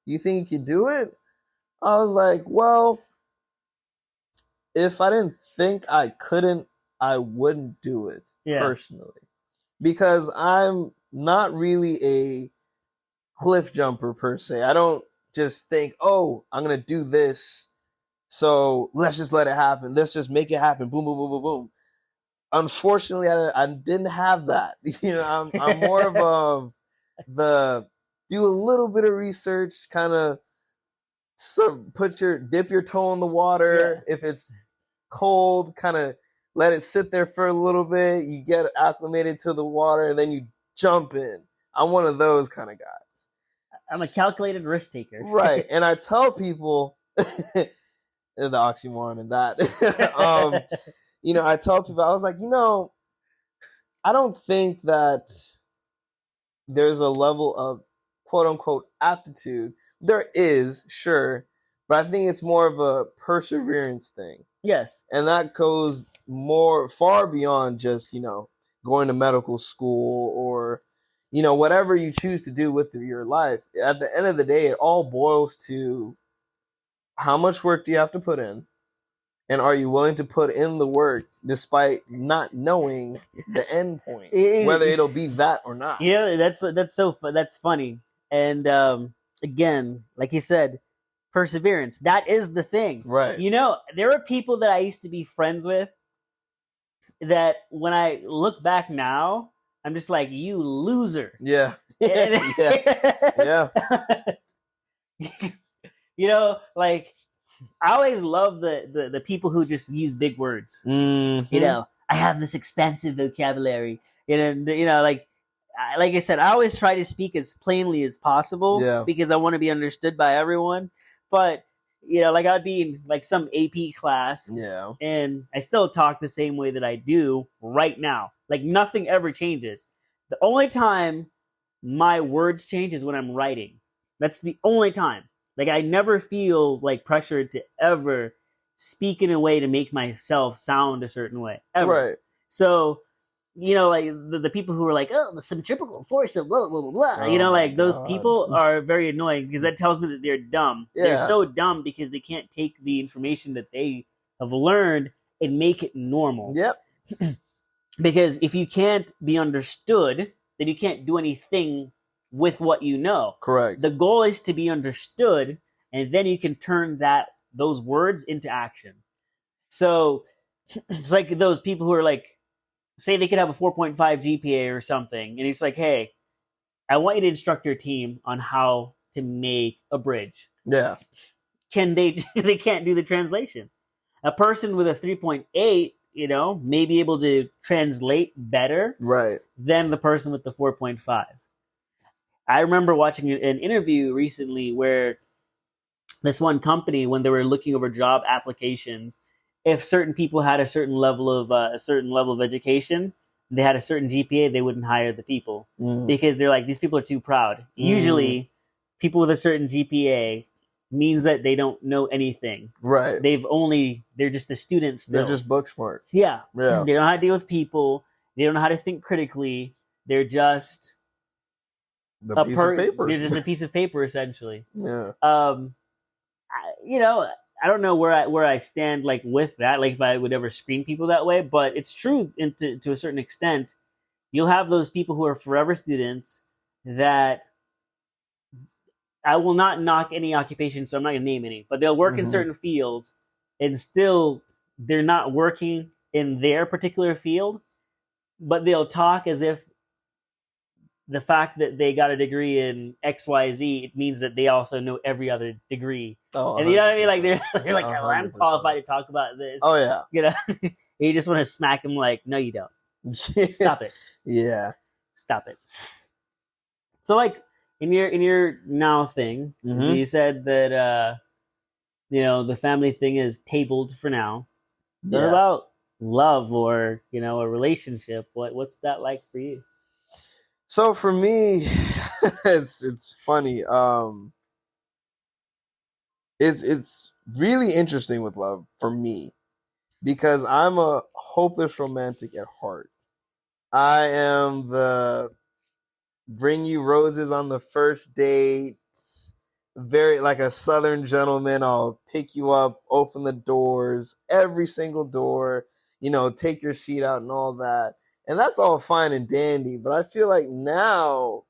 S2: You think you could do it? I was like, well, if I didn't think I couldn't, I wouldn't do it personally. Because I'm not really a cliff jumper per se. I don't just think, oh, I'm going to do this, so let's just let it happen. Let's just make it happen. Boom, boom, boom, boom, boom. Unfortunately, I didn't have that. You know, I'm more of the do a little bit of research, kind of dip your toe in the water. Yeah. If it's cold, kind of let it sit there for a little bit. You get acclimated to the water, and then you jump in. I'm one of those kind of guys.
S1: I'm a calculated risk taker.
S2: Right. And I tell people the oxymoron and that. You know, I tell people, I was like, you know, I don't think that there's a level of quote unquote aptitude. There is, sure, but I think it's more of a perseverance thing.
S1: Yes.
S2: And that goes far beyond just, you know, going to medical school or, you know, whatever you choose to do with your life. At the end of the day, it all boils to how much work do you have to put in? And are you willing to put in the work despite not knowing the end point, whether it'll be that or not?
S1: Yeah, that's funny. And again, like you said, perseverance. That is the thing.
S2: Right.
S1: You know, there are people that I used to be friends with that when I look back now, I'm just like, you loser.
S2: Yeah. Yeah.
S1: You know, like, I always love the people who just use big words.
S2: Mm-hmm.
S1: You know, I have this expansive vocabulary. You know, like I said, I always try to speak as plainly as possible because I want to be understood by everyone. But you know, like I'd be in like some AP class, and I still talk the same way that I do right now. Like nothing ever changes. The only time my words change is when I'm writing. That's the only time. Like I never feel like pressured to ever speak in a way to make myself sound a certain way. Ever. Right. So, you know, like the people who are like, oh, the centripetal force of blah, blah, blah, blah. Oh, you know, like those people are very annoying because that tells me that they're dumb. Yeah. They're so dumb because they can't take the information that they have learned and make it normal.
S2: Yep.
S1: Because if you can't be understood, then you can't do anything with what you know.
S2: Correct.
S1: The goal is to be understood, and then you can turn those words into action. So it's like those people who are like, say they could have a 4.5 GPA or something, and it's like, hey, I want you to instruct your team on how to make a bridge.
S2: Yeah.
S1: They can't do the translation. A person with a 3.8, you know, may be able to translate better than the person with the 4.5. I remember watching an interview recently where this one company, when they were looking over job applications, if certain people had a certain level of education, they had a certain GPA, they wouldn't hire the people because they're like, these people are too proud. Usually, people with a certain GPA means that they don't know anything.
S2: Right.
S1: They're just the students still.
S2: They're just book smart.
S1: Yeah. They don't know how to deal with people. They don't know how to think critically. They're just
S2: a piece of paper.
S1: They're just a piece of paper, essentially.
S2: Yeah.
S1: You know, I don't know where I stand like with that, like if I would ever screen people that way, but it's true to a certain extent. You'll have those people who are forever students that I will not knock any occupation, so I'm not going to name any, but they'll work in
S2: Mm-hmm.
S1: certain fields and still they're not working in their particular field, but they'll talk as if the fact that they got a degree in XYZ, it means that they also know every other degree.
S2: Oh,
S1: And you know what I mean? Like
S2: 100%.
S1: they're like, well, I'm
S2: 100%.
S1: qualified to talk about this.
S2: Oh yeah.
S1: You know, you just want to smack them like, no, you don't. Stop it.
S2: Yeah.
S1: Stop it. So like in your now thing,
S2: Mm-hmm.
S1: so you said that the family thing is tabled for now. What
S2: Yeah.
S1: about love or a relationship? What's that like for you?
S2: So for me, it's funny. It's really interesting with love for me because I'm a hopeless romantic at heart. I am the bring you roses on the first date, very like a southern gentleman. I'll pick you up, open the doors, every single door, take your seat out and all that. And that's all fine and dandy, but I feel like now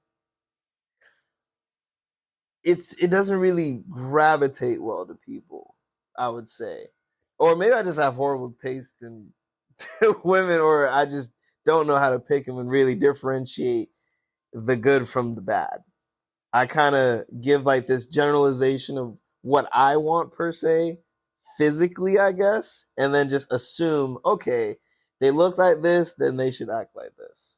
S2: it doesn't really gravitate well to people, I would say. Or maybe I just have horrible taste in women, or I just don't know how to pick them and really differentiate the good from the bad. I kind of give like this generalization of what I want per se, physically, I guess, and then just assume, okay, they look like this, then they should act like this.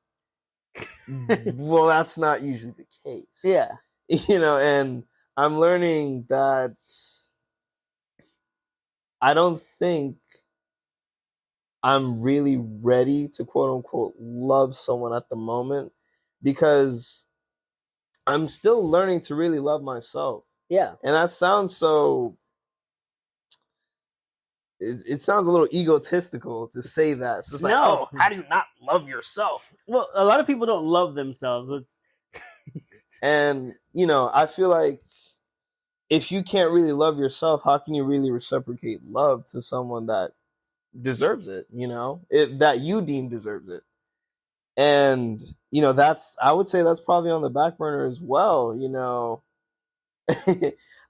S2: Well, that's not usually the case.
S1: Yeah.
S2: And I'm learning that I don't think I'm really ready to quote unquote love someone at the moment because I'm still learning to really love myself.
S1: Yeah.
S2: And that sounds so it sounds a little egotistical to say that. It's just like,
S1: No.
S2: oh, how do you not love yourself?
S1: Well, a lot of people don't love themselves.
S2: And, I feel like if you can't really love yourself, how can you really reciprocate love to someone that deserves it, that you deem deserves it? And, I would say that's probably on the back burner as well.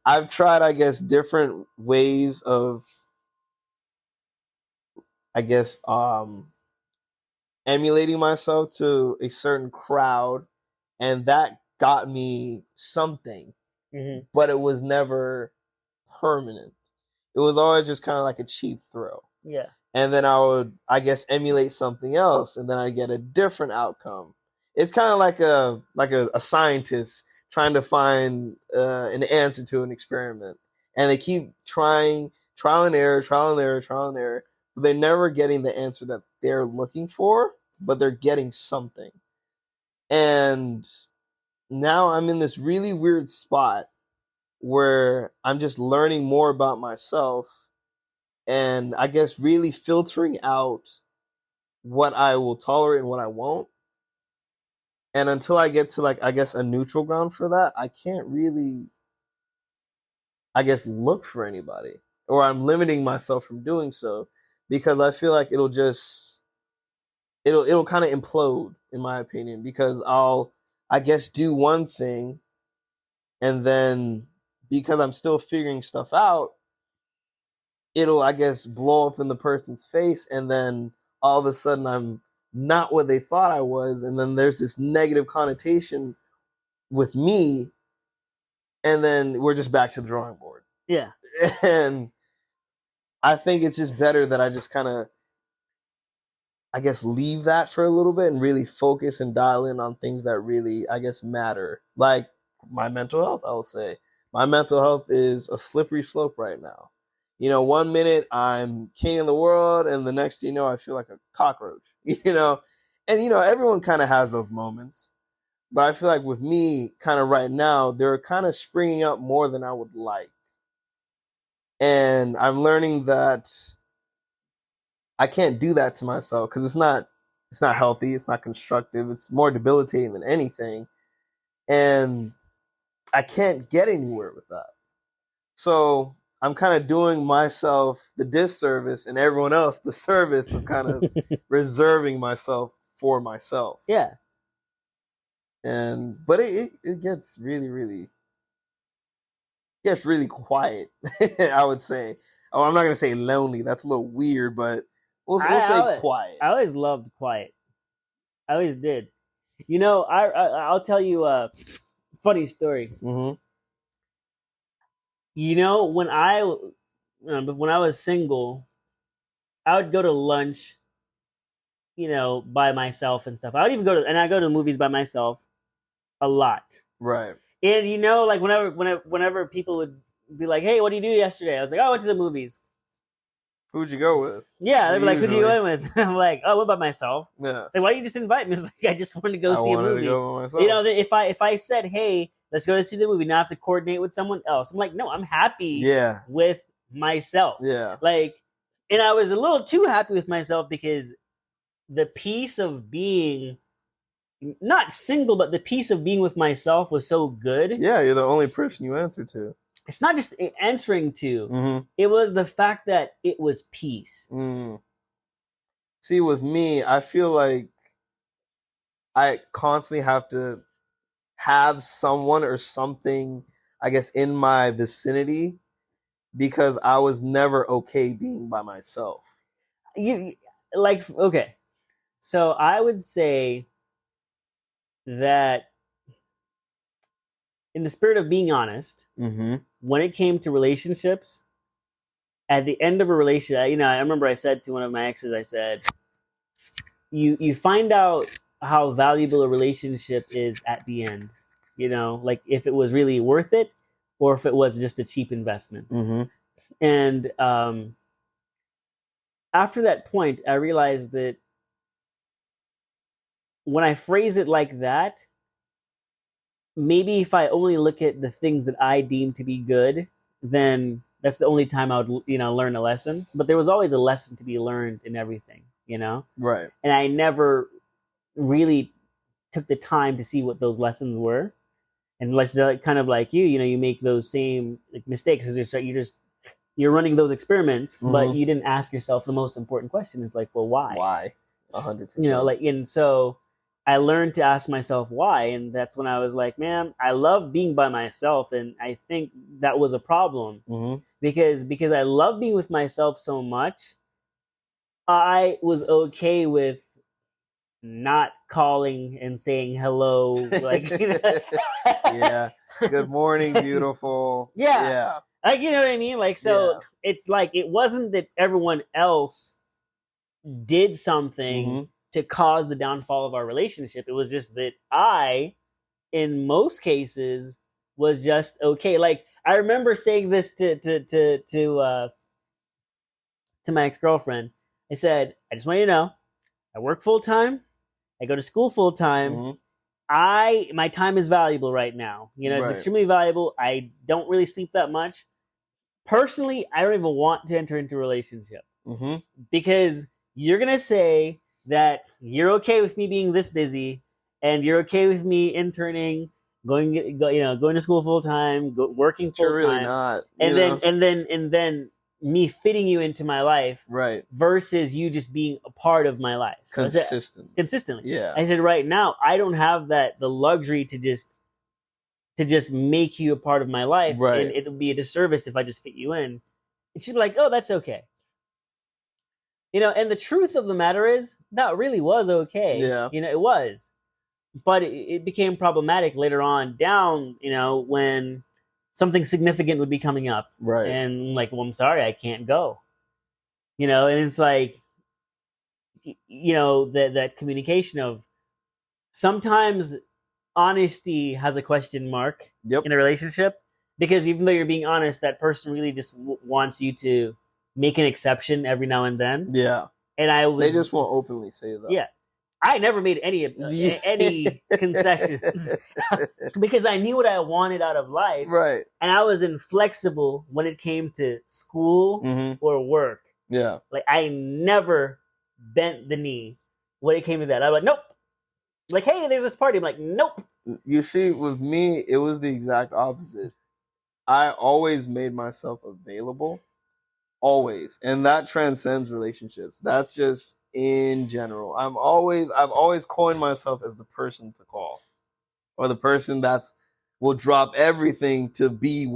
S2: I've tried, I guess, different ways of, I guess, emulating myself to a certain crowd, and that got me something, but it was never permanent. It was always just kind of like a cheap thrill.
S1: Yeah.
S2: And then I would, I guess, emulate something else, and then I get a different outcome. It's kind of like a scientist trying to find an answer to an experiment, and they keep trying, trial and error, trial and error, trial and error. But they're never getting the answer that they're looking for, but they're getting something. And now I'm in this really weird spot where I'm just learning more about myself, and I guess really filtering out what I will tolerate and what I won't. And until I get to like I guess a neutral ground for that, I can't really I guess look for anybody. Or I'm limiting myself from doing so because I feel like it'll kind of implode in my opinion because I'll I guess do one thing and then because I'm still figuring stuff out, it'll I guess blow up in the person's face and then all of a sudden I'm not what they thought I was and then there's this negative connotation with me and then we're just back to the drawing board.
S1: Yeah.
S2: And I think it's just better that I just kind of I guess leave that for a little bit and really focus and dial in on things that really I guess matter. Like my mental health, I will say. My mental health is a slippery slope right now. 1 minute I'm king of the world and the next I feel like a cockroach. And everyone kind of has those moments. But I feel like with me kind of right now, they're kind of springing up more than I would like. And I'm learning that I can't do that to myself because it's not healthy, it's not constructive, it's more debilitating than anything. And I can't get anywhere with that. So I'm kind of doing myself the disservice and everyone else the service of kind of reserving myself for myself.
S1: Yeah.
S2: But it gets really, really gets really quiet. I would say. Oh, I'm not gonna say lonely. That's a little weird, but we'll
S1: I,
S2: say
S1: I,
S2: quiet.
S1: I always loved quiet. I always did. I'll tell you a funny story.
S2: Mm-hmm.
S1: When I was single, I would go to lunch, by myself and stuff. I go to movies by myself a lot.
S2: Right.
S1: And like whenever people would be like, "Hey, what did you do yesterday?" I was like, "Oh, I went to the movies."
S2: Who'd you go with?
S1: Yeah, they'd be like, "Who'd you
S2: Usually.
S1: go with?" I'm like, "Oh, I went by myself."
S2: Yeah.
S1: Like, why you just invite me? It's like I just wanted to go
S2: I
S1: see a
S2: wanted to
S1: movie.
S2: go with myself.
S1: If I said, "Hey, let's go to see the movie," now I have to coordinate with someone else. I'm like, no, I'm happy
S2: Yeah.
S1: with myself.
S2: Yeah.
S1: Like, and I was a little too happy with myself because the peace of being not single, but the peace of being with myself was so good.
S2: Yeah, you're the only person you answer to.
S1: It's not just answering to;
S2: Mm-hmm.
S1: it was the fact that it was peace.
S2: Mm. See, with me, I feel like I constantly have to have someone or something, I guess, in my vicinity because I was never okay being by myself.
S1: You like okay, so I would say that in the spirit of being honest,
S2: Mm-hmm.
S1: when it came to relationships, at the end of a relationship, I remember I said to one of my exes, I said, you find out how valuable a relationship is at the end. Like if it was really worth it or if it was just a cheap investment.
S2: Mm-hmm.
S1: And after that point, I realized that when I phrase it like that, maybe if I only look at the things that I deem to be good, then that's the only time I would, learn a lesson. But there was always a lesson to be learned in everything,
S2: Right.
S1: And I never really took the time to see what those lessons were. And let's kind of like you make those same mistakes because you're running those experiments, but you didn't ask yourself the most important question: is like, well, why?
S2: Why? 100%.
S1: And so I learned to ask myself why, and that's when I was like, man, I love being by myself, and I think that was a problem because I love being with myself so much. I was okay with not calling and saying hello, like
S2: yeah. Good morning, beautiful.
S1: Yeah. Like, you know what I mean? Like, so it's like it wasn't that everyone else did something to cause the downfall of our relationship. It was just that I, in most cases, was just okay. Like I remember saying this to my ex-girlfriend. I said, I just want you to know, I work full time. I go to school full time. My time is valuable right now. It's extremely valuable. I don't really sleep that much. Personally, I don't even want to enter into a relationship because you're gonna say that you're okay with me being this busy, and you're okay with me interning, going to school full time, working full time.
S2: Really not.
S1: And then me fitting you into my life,
S2: right?
S1: Versus you just being a part of my life consistently.
S2: Yeah.
S1: I said right now I don't have the luxury to just make you a part of my life,
S2: right?
S1: And it would be a disservice if I just fit you in. And she'd be like, "Oh, that's okay." And the truth of the matter is that really was okay.
S2: Yeah.
S1: It was, but it became problematic later on down. When something significant would be coming up,
S2: right?
S1: And like, well, I'm sorry, I can't go. And it's like, that communication of sometimes honesty has a question mark in a relationship, because even though you're being honest, that person really just wants you to make an exception every now and then.
S2: Yeah.
S1: And
S2: they just won't openly say that.
S1: Yeah. I never made any concessions because I knew what I wanted out of life.
S2: Right.
S1: And I was inflexible when it came to school or work.
S2: Yeah.
S1: Like I never bent the knee when it came to that. I was like, nope. Like, hey, there's this party. I'm like, nope.
S2: You see, with me, it was the exact opposite. I always made myself available. Always. And that transcends relationships. That's just in general. I've always coined myself as the person to call. Or the person that's will drop everything to be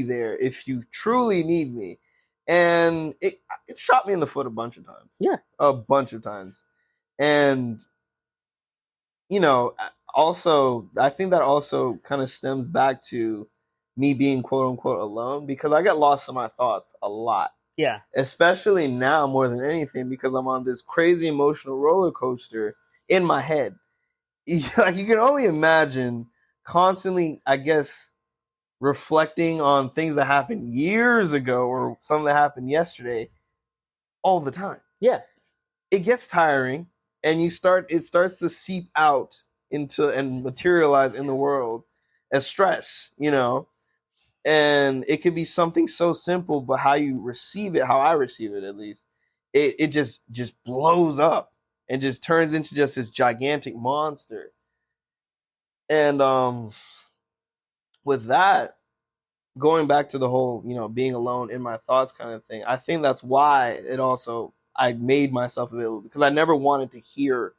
S2: there if you truly need me. And it shot me in the foot a bunch of times.
S1: Yeah.
S2: A bunch of times. And also I think that also kind of stems back to me being quote unquote alone, because I get lost in my thoughts a lot.
S1: Yeah.
S2: Especially now more than anything, because I'm on this crazy emotional roller coaster in my head. Like, you can only imagine constantly, I guess, reflecting on things that happened years ago or something that happened yesterday all the time.
S1: Yeah.
S2: It gets tiring, and it starts to seep out into and materialize in the world as stress, and it could be something so simple, but how you receive it, how I receive it at least, it just blows up and just turns into just this gigantic monster. And with that, going back to the whole, being alone in my thoughts kind of thing, I think that's why I made myself available, because I never wanted to hear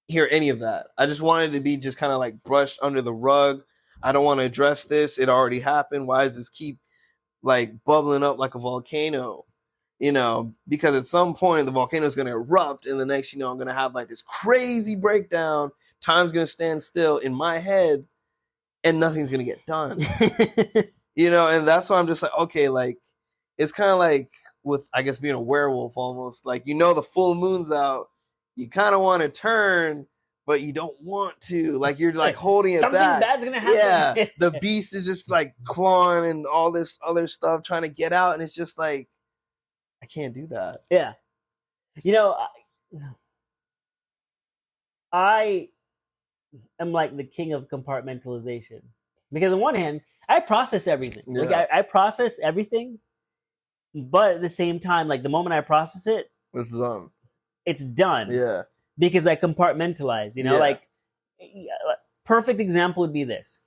S2: any of that. I just wanted to be just kind of like brushed under the rug. I don't want to address this. It already happened. Why does this keep like bubbling up like a volcano? Because at some point the volcano is going to erupt, and the next, I'm going to have like this crazy breakdown. Time's going to stand still in my head, and nothing's going to get done. And that's why I'm just like, okay, like, it's kind of like with, I guess, being a werewolf almost. Like, the full moon's out, you kind of want to turn, but you don't want to. Like, you're like holding it
S1: Something
S2: back.
S1: bad's gonna happen.
S2: Yeah, the beast is just like clawing and all this other stuff trying to get out, and it's just like, I can't do that.
S1: Yeah. I am like the king of compartmentalization, because on one hand, I process everything.
S2: Yeah.
S1: Like I process everything, but at the same time, like the moment I process it,
S2: It's done.
S1: It's done.
S2: Yeah.
S1: Because I compartmentalize. Like, perfect example would be this: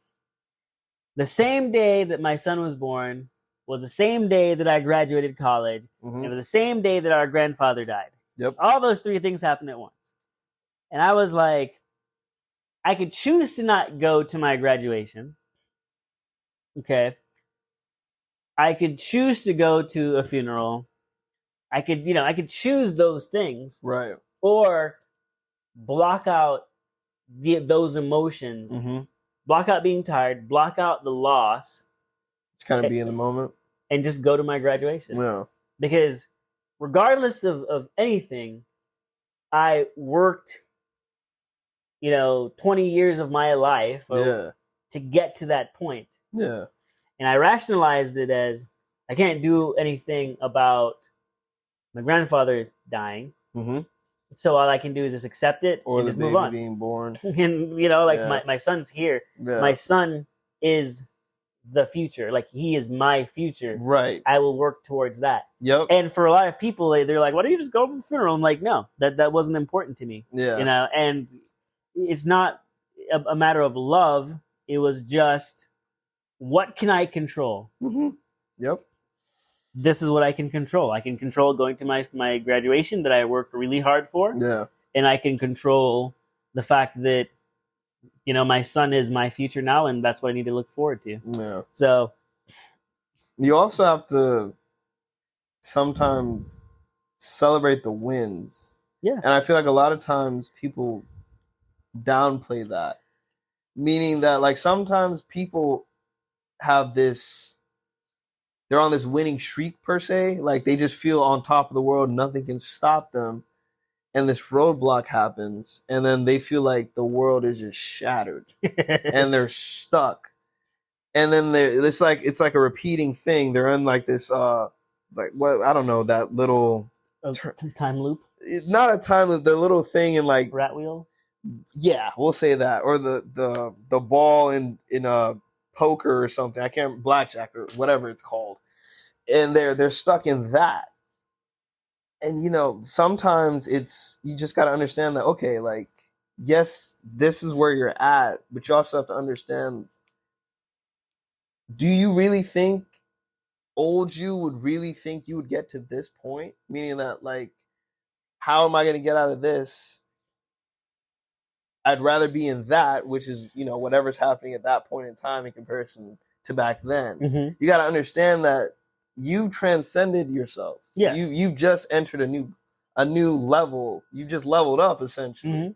S1: the same day that my son was born was the same day that I graduated college.
S2: Mm-hmm.
S1: It was the same day that our grandfather died.
S2: Yep.
S1: All those three things happened at once. And I was like, I could choose to not go to my graduation. Okay. I could choose to go to a funeral. I could choose those things.
S2: Right.
S1: Or block out those emotions.
S2: Mm-hmm.
S1: Block out being tired. Block out the loss.
S2: Just kind of be in the moment.
S1: And just go to my graduation.
S2: Yeah.
S1: Because regardless of anything, I worked 20 years of my life to get to that point.
S2: Yeah.
S1: And I rationalized it as, I can't do anything about my grandfather dying.
S2: Mm-hmm.
S1: So all I can do is just accept it
S2: or
S1: and just move on.
S2: Being born.
S1: And my son's here.
S2: Yeah.
S1: My son is the future. Like, he is my future.
S2: Right.
S1: I will work towards that.
S2: Yep.
S1: And for a lot of people, they're like, why don't you just go to the funeral? I'm like, no, that wasn't important to me.
S2: Yeah.
S1: And it's not a matter of love. It was just, what can I control?
S2: Mm-hmm. Yep.
S1: This is what I can control. I can control going to my graduation that I worked really hard for.
S2: Yeah.
S1: And I can control the fact that, my son is my future now, and that's what I need to look forward to.
S2: Yeah.
S1: So
S2: you also have to sometimes celebrate the wins.
S1: Yeah.
S2: And I feel like a lot of times people downplay that. Meaning that, like, sometimes people have they're on this winning streak per se. Like, they just feel on top of the world, nothing can stop them. And this roadblock happens, and then they feel like the world is just shattered and they're stuck. And then it's like a repeating thing. They're in like this like, what, I don't know, that little
S1: time loop.
S2: Not a time loop, the little thing in like
S1: rat wheel.
S2: Yeah, we'll say that. Or the ball in a poker or something. I can't, blackjack or whatever it's called. And they're stuck in that. And sometimes you just got to understand that, okay, like, yes, this is where you're at, but you also have to understand, do you really think old you would really think you would get to this point? Meaning that, like, how am I going to get out of this? I'd rather be in that, which is, whatever's happening at that point in time in comparison to back then.
S1: Mm-hmm.
S2: You got to understand that you've transcended yourself.
S1: Yeah.
S2: You've just entered a new level. You just leveled up essentially.
S1: Mm-hmm.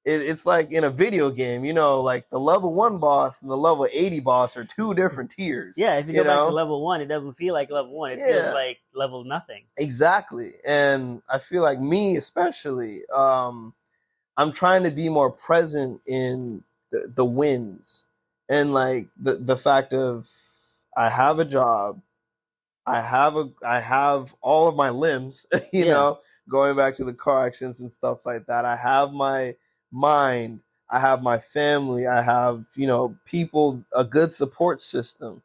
S2: It's like in a video game, like the level 1 boss and the level 80 boss are two different tiers.
S1: Yeah, if you go back to level 1, it doesn't feel like level 1. It feels like level nothing.
S2: Exactly. And I feel like me especially, I'm trying to be more present in the wins and like the fact of I have a job, I have all of my limbs, going back to the car accidents and stuff like that. I have my mind, I have my family, I have, people, a good support system.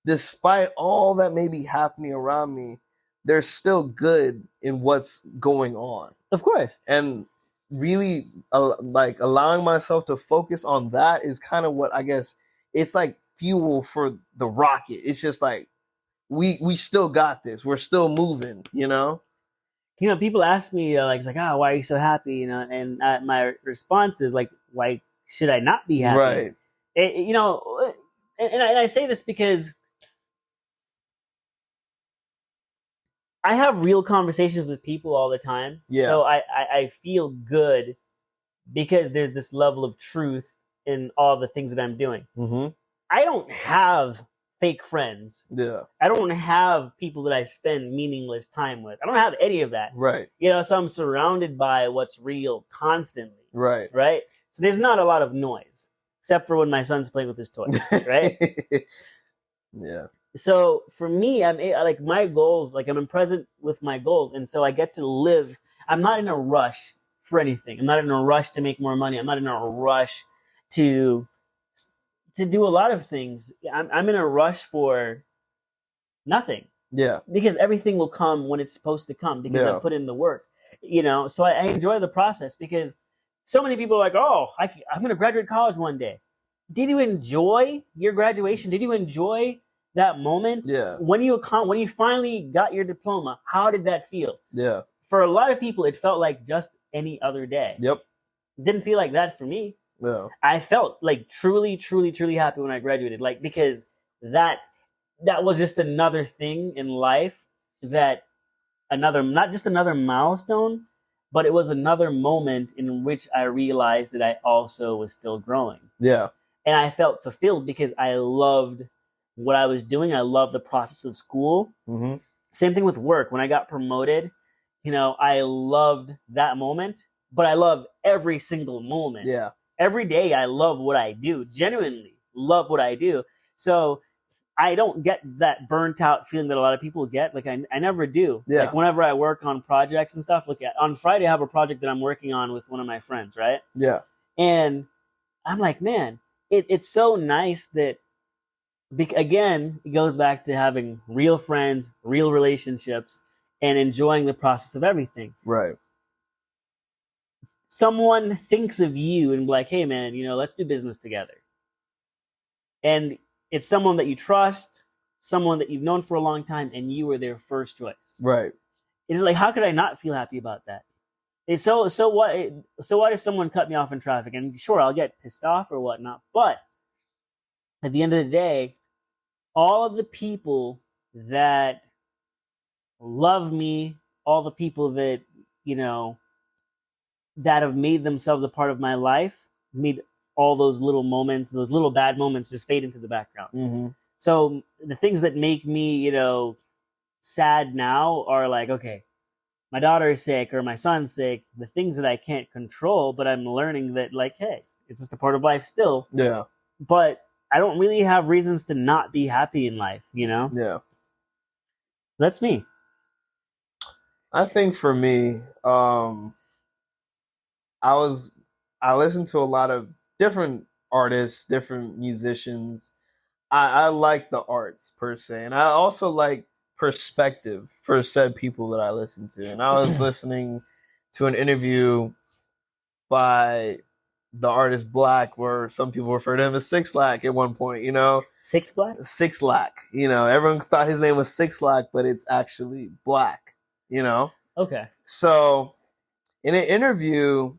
S2: Despite all that may be happening around me, there's still good in what's going on.
S1: Of course.
S2: And really like allowing myself to focus on that is kind of what I guess it's like fuel for the rocket. It's just like we still got this. We're still moving,
S1: People ask me why are you so happy? And my response is like, why should I not be happy?
S2: Right.
S1: And I say this because I have real conversations with people all the time.
S2: Yeah.
S1: So I feel good because there's this level of truth in all the things that I'm doing.
S2: Mm-hmm.
S1: I don't have fake friends.
S2: Yeah.
S1: I don't have people that I spend meaningless time with. I don't have any of that.
S2: Right.
S1: So I'm surrounded by what's real constantly.
S2: Right.
S1: Right? So there's not a lot of noise, except for when my son's playing with his toys, right?
S2: Yeah.
S1: So for me, I'm like my goals, like I'm present with my goals. And so I get to live. I'm not in a rush for anything. I'm not in a rush to make more money. I'm not in a rush to do a lot of things. I'm in a rush for nothing.
S2: Yeah.
S1: Because everything will come when it's supposed to come because I put in the work, So I enjoy the process because so many people are like, oh, I'm going to graduate college one day. Did you enjoy your graduation? Did you enjoy that moment?
S2: Yeah.
S1: When you finally got your diploma, how did that feel?
S2: Yeah.
S1: For a lot of people, it felt like just any other day.
S2: Yep.
S1: Didn't feel like that for me.
S2: Yeah.
S1: I felt like truly, truly, truly happy when I graduated, like because that was just another thing in life not just another milestone, but it was another moment in which I realized that I also was still growing.
S2: Yeah.
S1: And I felt fulfilled because I loved what I was doing. I loved the process of school.
S2: Mm-hmm.
S1: Same thing with work. When I got promoted, I loved that moment, but I love every single moment.
S2: Yeah.
S1: Every day I love what I do, genuinely love what I do. So I don't get that burnt out feeling that a lot of people get. Like I never do.
S2: Yeah.
S1: Like whenever I work on projects and stuff, like on Friday I have a project that I'm working on with one of my friends, right?
S2: Yeah.
S1: And I'm like, man, it's so nice that, again, it goes back to having real friends, real relationships, and enjoying the process of everything.
S2: Right.
S1: Someone thinks of you and be like, hey man, let's do business together. And it's someone that you trust, someone that you've known for a long time, and you were their first choice.
S2: Right.
S1: It's like, how could I not feel happy about that? So what if someone cut me off in traffic? And sure, I'll get pissed off or whatnot, but at the end of the day, all of the people that love me, all the people that, that have made themselves a part of my life, made all those little moments, those little bad moments just fade into the background.
S2: Mm-hmm.
S1: So the things that make me, sad now are like, okay, my daughter is sick or my son's sick, the things that I can't control, but I'm learning that, like, hey, it's just a part of life still.
S2: Yeah.
S1: But I don't really have reasons to not be happy in life,
S2: Yeah.
S1: That's me.
S2: I think for me, I listened to a lot of different artists, different musicians. I like the arts per se, and I also like perspective for said people that I listen to. And I was listening to an interview by the artist Black, where some people refer to him as Six Lack at one point,
S1: Six Black?
S2: Six Lack. Everyone thought his name was Six Lack, but it's actually Black,
S1: Okay.
S2: So in an interview,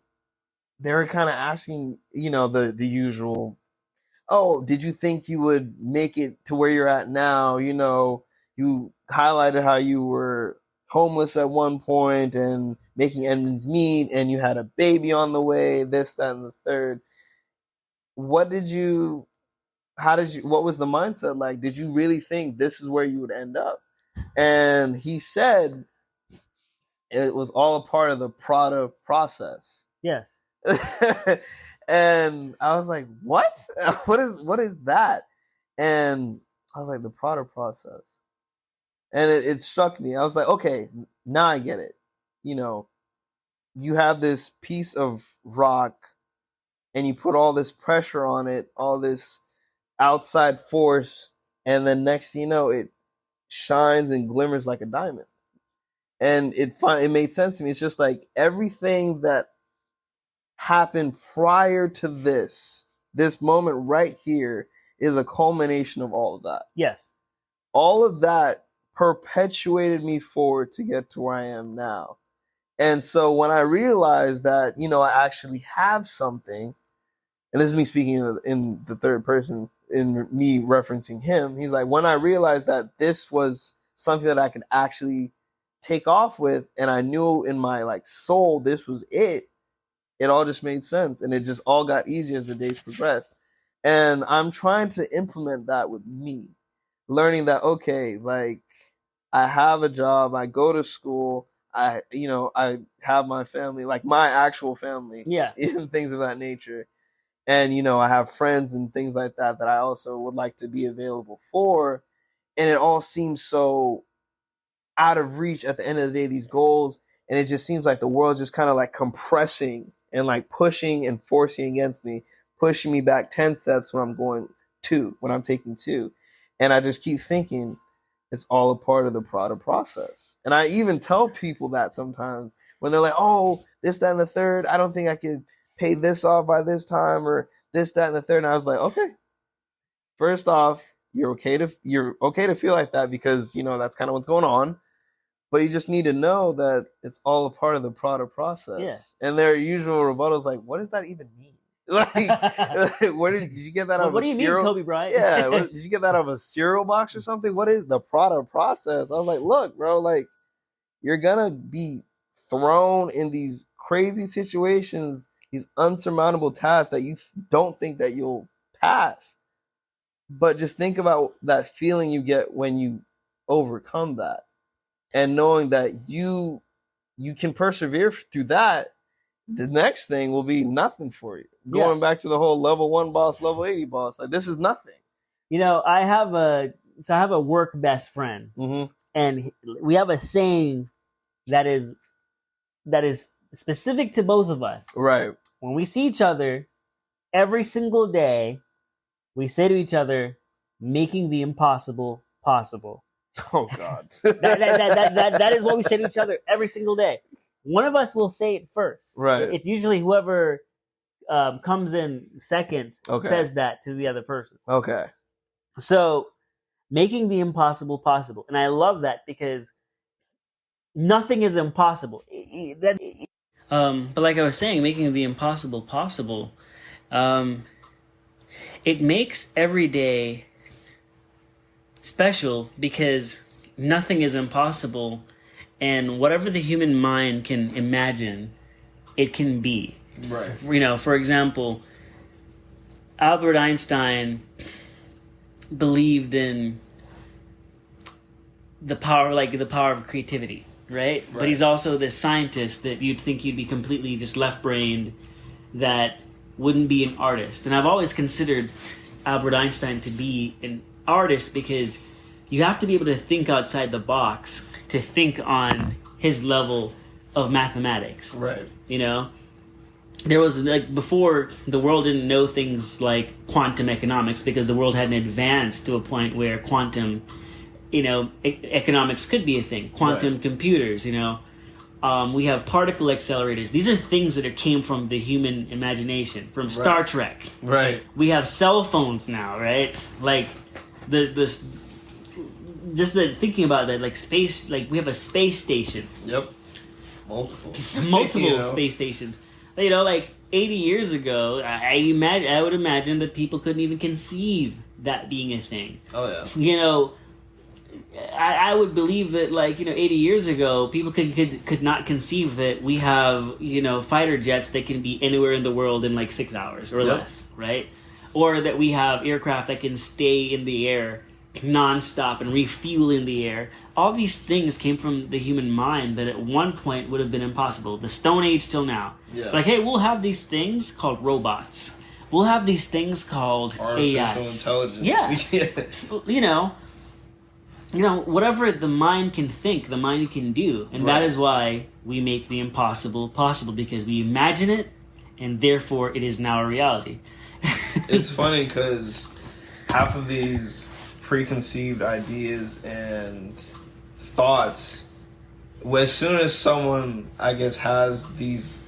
S2: they were kind of asking, the usual, oh, did you think you would make it to where you're at now? You highlighted how you were homeless at one point and making ends meet, and you had a baby on the way, this, that, and the third. What did you, what was the mindset like? Did you really think this is where you would end up? And he said it was all a part of the Prada process.
S1: Yes.
S2: And I was like, what? What is that? And I was like, the Prada process. And it struck me. I was like, okay, now I get it. You have this piece of rock and you put all this pressure on it, all this outside force, and then next thing you know, it shines and glimmers like a diamond. And it made sense to me. It's just like everything that happened prior to this moment right here is a culmination of all of that.
S1: Yes.
S2: All of that perpetuated me forward to get to where I am now. And so when I realized that, I actually have something, and this is me speaking in the third person, in me referencing him, he's like, when I realized that this was something that I could actually take off with, and I knew in my soul this was it all just made sense, and it just all got easier as the days progressed. And I'm trying to implement that with me, learning that, okay, I have a job, I go to school, I have my family, my actual family,
S1: yeah,
S2: and things of that nature. And I have friends and things like that I also would like to be available for. And it all seems so out of reach at the end of the day, these goals, and it just seems like the world's just kind of compressing and pushing and forcing against me, pushing me back 10 steps when I'm taking 2. And I just keep thinking it's all a part of the Prada process. And I even tell people that sometimes when they're like, oh, this, that, and the third, I don't think I could pay this off by this time, or this, that, and the third. And I was like, okay, first off, you're okay to feel like that, because that's kind of what's going on. But you just need to know that it's all a part of the Prada process.
S1: Yeah.
S2: And their usual rebuttals like, what does that even mean? Where did you get that out of a cereal? What do you mean,
S1: Kobe Bryant?
S2: Yeah, did you get that out of a cereal box or something? What is the Prada process? I was like, look, bro, you're gonna be thrown in these crazy situations, these unsurmountable tasks that you don't think that you'll pass. But just think about that feeling you get when you overcome that. And knowing that you can persevere through that, the next thing will be nothing for you. Going back to the whole level 1 boss, level 80 boss, this is nothing.
S1: I have a work best friend, and we have a saying that is specific to both of us.
S2: Right.
S1: When we see each other every single day, we say to each other, "Making the impossible possible."
S2: Oh God.
S1: that is what we say to each other every single day. One of us will say it first.
S2: Right.
S1: It's usually whoever comes in second says that to the other person.
S2: Okay.
S1: So, making the impossible possible. And I love that because nothing is impossible. But like I was saying, making the impossible possible, it makes every day special because nothing is impossible, and whatever the human mind can imagine, it can be.
S2: Right.
S1: For example, Albert Einstein believed in the power of creativity, right? But he's also this scientist that you'd think you'd be completely just left-brained, that wouldn't be an artist. And I've always considered Albert Einstein to be an artist because you have to be able to think outside the box to think on his level of mathematics.
S2: Right.
S1: There was before, the world didn't know things like quantum economics because the world hadn't advanced to a point where quantum, economics could be a thing. Quantum computers, we have particle accelerators. These are things that came from the human imagination, from Star Trek.
S2: Right.
S1: We have cell phones now, right? Thinking about that, space, we have a space station.
S2: Yep. Multiple
S1: Space stations. You know, like 80 years ago, I would imagine that people couldn't even conceive that being a thing.
S2: Oh yeah.
S1: You know, I would believe that, like, 80 years ago, people could not conceive that we have, fighter jets that can be anywhere in the world in like 6 hours or less, right? Or that we have aircraft that can stay in the air nonstop and refuel in the air. All these things came from the human mind that at one point would have been impossible. The Stone Age till now.
S2: Yeah.
S1: Like, hey, we'll have these things called robots. We'll have these things called
S2: artificial
S1: AI.
S2: intelligence.
S1: Yeah. Whatever the mind can think, the mind can do. And that is why we make the impossible possible, because we imagine it, and therefore it is now a reality.
S2: It's funny because half of these preconceived ideas and thoughts, as soon as someone, I guess, has these,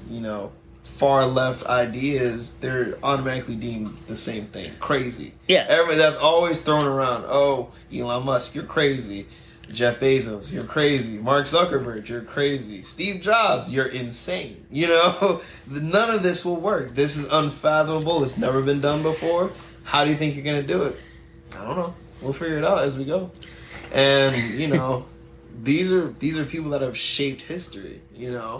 S2: far left ideas, they're automatically deemed the same thing. Crazy.
S1: Yeah.
S2: Everybody that's always thrown around. Oh, Elon Musk, you're crazy. Jeff Bezos, you're crazy. Mark Zuckerberg, you're crazy. Steve Jobs, you're insane. None of this will work. This is unfathomable. It's never been done before. How do you think you're going to do it? I don't know. We'll figure it out as we go. And, these are people that have shaped history,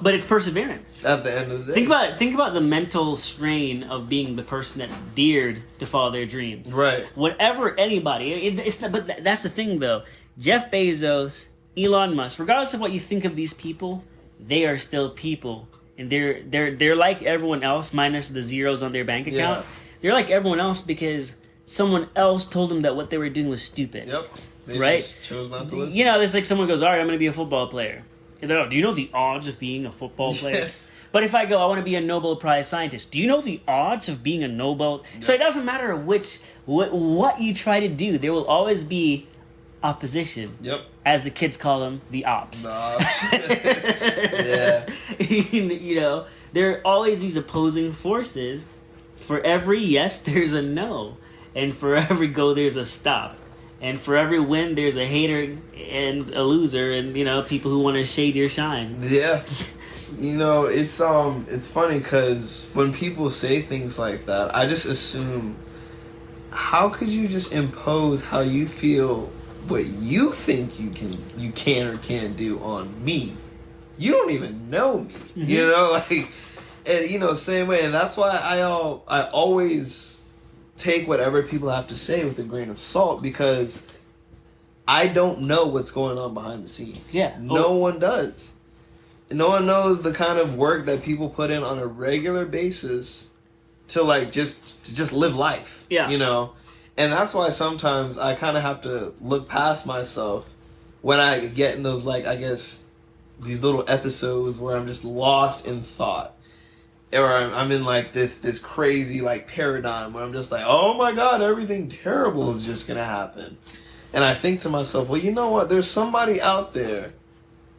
S1: But it's perseverance.
S2: At the end of the day.
S1: Think about the mental strain of being the person that dared to follow their dreams.
S2: Right.
S1: Whatever anybody, it's not, but that's the thing though. Jeff Bezos, Elon Musk, regardless of what you think of these people, they are still people, and they're like everyone else, minus the zeros on their bank account.
S2: Yeah.
S1: They're like everyone else because someone else told them that what they were doing was stupid.
S2: Yep. They just chose not to listen.
S1: There's like someone goes, all right, I'm going to be a football player. And they're like, do you know the odds of being a football player? But if I go, I want to be a Nobel Prize scientist. Do you know the odds of being a Nobel? No. So it doesn't matter what you try to do. There will always be opposition.
S2: Yep.
S1: As the kids call them, the ops.
S2: Yeah.
S1: There are always these opposing forces. For every yes, there's a no. And for every go, there's a stop. And for every win, there's a hater and a loser, and people who want to shade your shine.
S2: Yeah, it's funny because when people say things like that, I just assume, how could you just impose how you feel, what you think you can or can't do on me? You don't even know me, and same way, and that's why I always take whatever people have to say with a grain of salt, because I don't know what's going on behind the scenes.
S1: Yeah.
S2: No one does. No one knows the kind of work that people put in on a regular basis to just live life.
S1: Yeah.
S2: And that's why sometimes I kind of have to look past myself when I get in those, these little episodes where I'm just lost in thought. Or I'm in this crazy paradigm where I'm just like, oh my god, everything terrible is just gonna happen. And I think to myself, well, you know what? There's somebody out there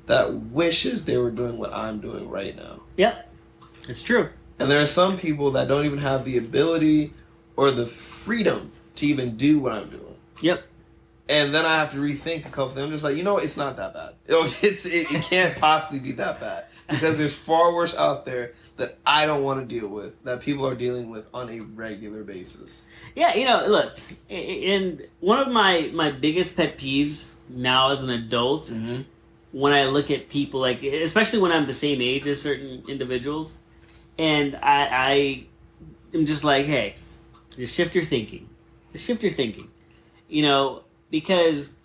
S2: that wishes they were doing what I'm doing right now.
S1: Yep, it's true.
S2: And there are some people that don't even have the ability or the freedom to even do what I'm doing.
S1: Yep.
S2: And then I have to rethink a couple things. I'm just like, it's not that bad. It can't possibly be that bad, because there's far worse out there that I don't want to deal with, that people are dealing with on a regular basis.
S1: Yeah, look, and one of my biggest pet peeves now as an adult, when I look at people, especially when I'm the same age as certain individuals, and I am just like, hey, just shift your thinking. Because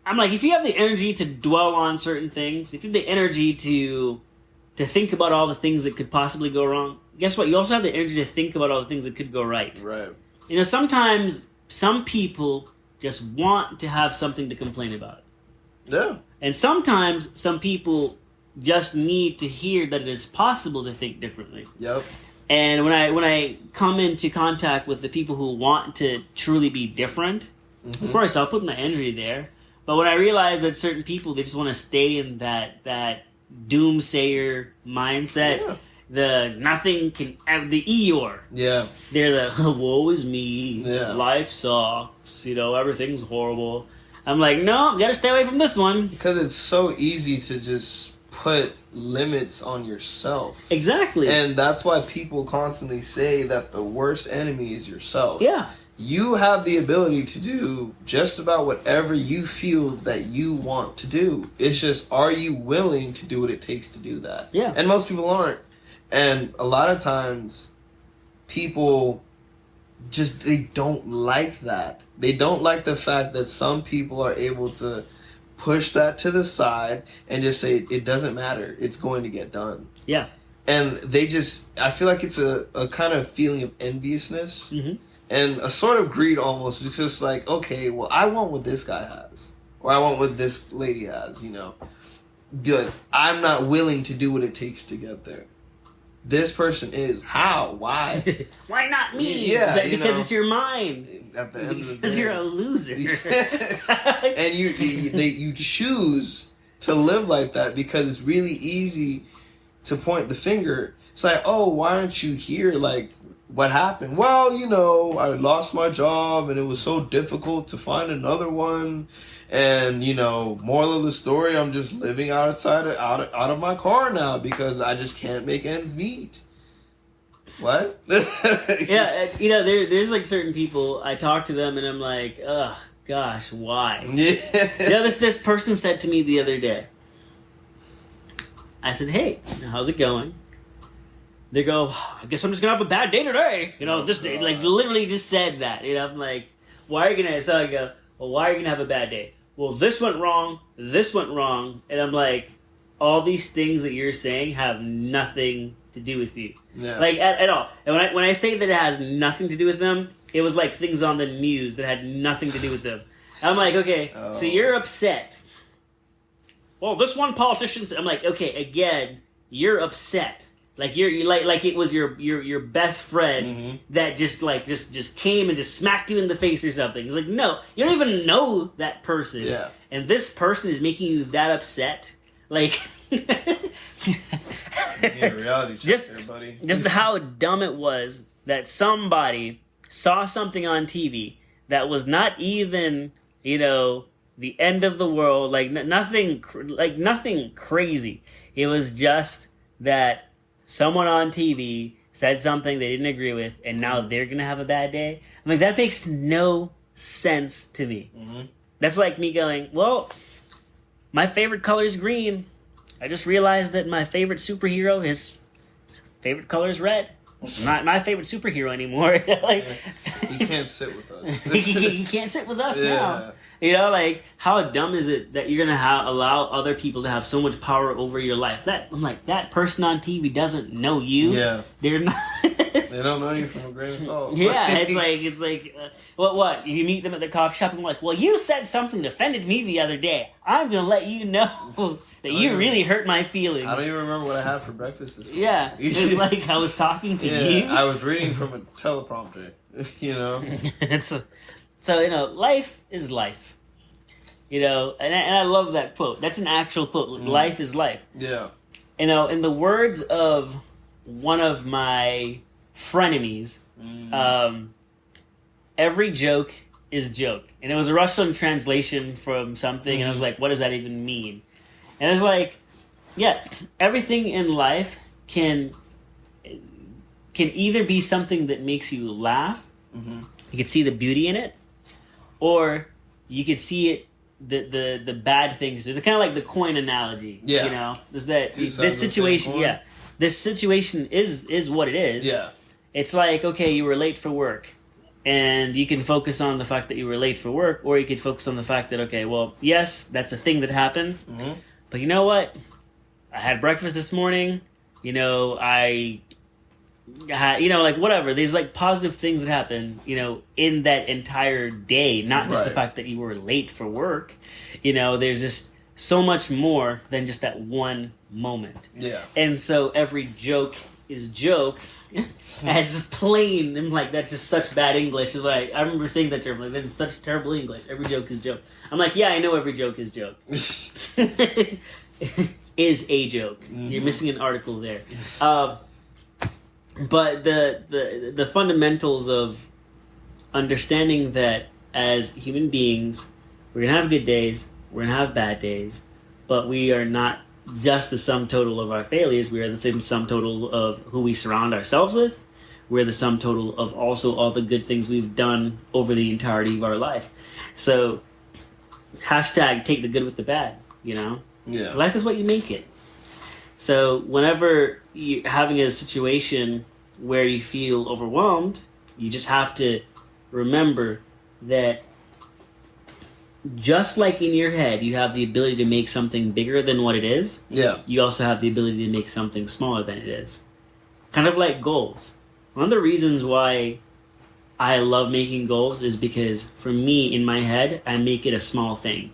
S1: I'm like, if you have the energy to dwell on certain things, if you have the energy to think about all the things that could possibly go wrong, guess what? You also have the energy to think about all the things that could go right.
S2: Right.
S1: Sometimes some people just want to have something to complain about.
S2: Yeah.
S1: And sometimes some people just need to hear that it is possible to think differently.
S2: Yep.
S1: And when I come into contact with the people who want to truly be different, of course I'll put my energy there. But when I realize that certain people, they just want to stay in that doomsayer mindset, the Eeyore.
S2: Yeah.
S1: They're the woe is me, life sucks, everything's horrible. I'm like, no, gotta stay away from this one.
S2: Because it's so easy to just put limits on yourself.
S1: Exactly.
S2: And that's why people constantly say that the worst enemy is yourself.
S1: Yeah.
S2: You have the ability to do just about whatever you feel that you want to do. It's just, are you willing to do what it takes to do that?
S1: Yeah.
S2: And most people aren't. And a lot of times, people just, they don't like that. They don't like the fact that some people are able to push that to the side and just say, it doesn't matter. It's going to get done.
S1: Yeah.
S2: And they just, I feel like it's a kind of feeling of enviousness.
S1: Mm-hmm.
S2: And a sort of greed almost. It's just like, okay, well, I want what this guy has. Or I want what this lady has, you know. Good. I'm not willing to do what it takes to get there. This person is. How? Why?
S1: Why not me?
S2: Yeah,
S1: Is that because it's your mind?
S2: At the end of the day.
S1: Because you're a loser.
S2: And you choose to live like that because it's really easy to point the finger. It's like, oh, why aren't you here? Like, what happened? Well, you know, I lost my job and it was so difficult to find another one. And, you know, moral of the story, I'm just living out of my car now because I just can't make ends meet. What?
S1: Yeah, you know, there's like certain people, I talk to them and I'm like, ugh, gosh, why?
S2: Yeah.
S1: You know, this person said to me the other day, I said, hey, how's it going? They go, I guess I'm just gonna have a bad day today. You know, this day, like literally just said that. You know, I'm like, why are you gonna? So I go, well, why are you gonna have a bad day? Well, this went wrong, and I'm like, all these things that you're saying have nothing to do with you, like at all. And when I say that it has nothing to do with them, it was like things on the news that had nothing to do with them. And I'm like, okay, so you're upset. Well, this one politician. I'm like, okay, again, you're upset. Like you're like it was your best friend that just came and just smacked you in the face or something. It's like, no, you don't even know that person.
S2: Yeah.
S1: And this person is making you that upset. Like
S2: reality check there, buddy.
S1: Just how dumb it was that somebody saw something on TV that was not even, you know, the end of the world, like nothing crazy. It was just that someone on TV said something they didn't agree with, and now they're gonna have a bad day. I'm like, that makes no sense to me. That's like me going, well, my favorite color is green. I just realized that my favorite superhero, his favorite color is red. Not my favorite superhero anymore. Like,
S2: he can't sit with us.
S1: he can't sit with us now. You know, like, how dumb is it that you're gonna allow other people to have so much power over your life? That I'm like, that person on TV doesn't know you.
S2: Yeah,
S1: they're not.
S2: They don't know you from a grain of salt.
S1: Yeah, it's like, what? You meet them at the coffee shop and I'm like, well, you said something that offended me the other day. I'm gonna let you know that you really hurt my feelings.
S2: I don't even remember what I had for breakfast this morning.
S1: Yeah, it's like I was talking to you.
S2: I was reading from a teleprompter. You know,
S1: so you know, life is life. You know, and I love that quote. That's an actual quote. Life is life.
S2: Yeah.
S1: You know, in the words of one of my frenemies, every joke is joke. And it was a Russian translation from something, and I was like, what does that even mean? And it's like, yeah, everything in life can either be something that makes you laugh, you can see the beauty in it, or you could see it, the bad things. It's kind of like the coin analogy.
S2: Yeah.
S1: You know, is that this situation? Yeah, this situation is what it is.
S2: Yeah.
S1: It's like, okay, you were late for work, and you can focus on the fact that you were late for work, or you could focus on the fact that, okay, well, yes, that's a thing that happened, but you know what? I had breakfast this morning. You know, I had, you know, like whatever. There's like positive things that happen, you know, in that entire day, not just the fact that you were late for work. You know, there's just so much more than just that one moment.
S2: Yeah.
S1: And so every joke is joke. As plain, I'm like, that's just such bad English. Is like, I remember saying that term, like, that's such terrible English. Every joke is joke. I'm like, yeah, I know every joke is joke. Is a joke. You're missing an article there. But the fundamentals of understanding that as human beings, we're gonna have good days, we're gonna have bad days, but we are not just the sum total of our failures. We are the same sum total of who we surround ourselves with. We're the sum total of also all the good things we've done over the entirety of our life. So, hashtag take the good with the bad, you know?
S2: Yeah.
S1: Life is what you make it. So, whenever you're having a situation where you feel overwhelmed, you just have to remember that just like in your head, you have the ability to make something bigger than what it is.
S2: Yeah.
S1: You also have the ability to make something smaller than it is. Kind of like goals. One of the reasons why I love making goals is because for me, in my head, I make it a small thing.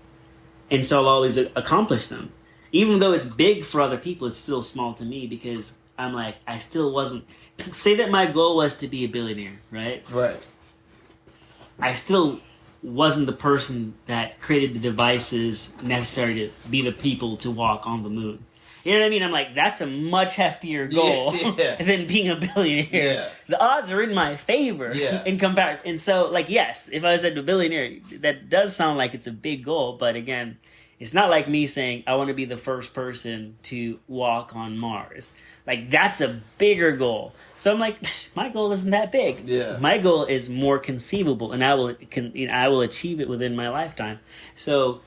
S1: And so I'll always accomplish them. Even though it's big for other people, it's still small to me because I'm like, I still wasn't... Say that my goal was to be a billionaire, right?
S2: Right.
S1: I still wasn't the person that created the devices necessary to be the people to walk on the moon. You know what I mean? I'm like, that's a much heftier goal than being a billionaire.
S2: Yeah.
S1: The odds are in my favor in comparison. And so, like, yes, if I was a billionaire, that does sound like it's a big goal. But again, it's not like me saying, I want to be the first person to walk on Mars. Like, that's a bigger goal. So I'm like, my goal isn't that big.
S2: Yeah.
S1: My goal is more conceivable, and I will achieve it within my lifetime. So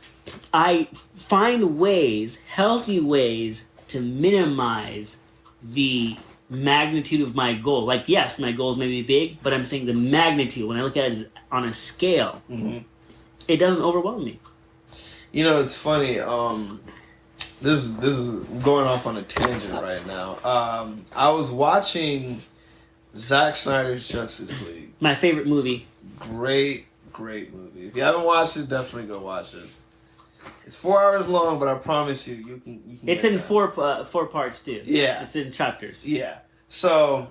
S1: I find ways, healthy ways, to minimize the magnitude of my goal. Like, yes, my goals may be big, but I'm saying the magnitude, when I look at it on a scale, it doesn't overwhelm me.
S2: You know, it's funny. This is going off on a tangent right now. I was watching Zack Snyder's Justice League.
S1: My favorite movie.
S2: Great movie. If you haven't watched it, definitely go watch it. It's 4 hours long, but I promise you can.
S1: It's in four parts too.
S2: Yeah,
S1: it's in chapters.
S2: Yeah. So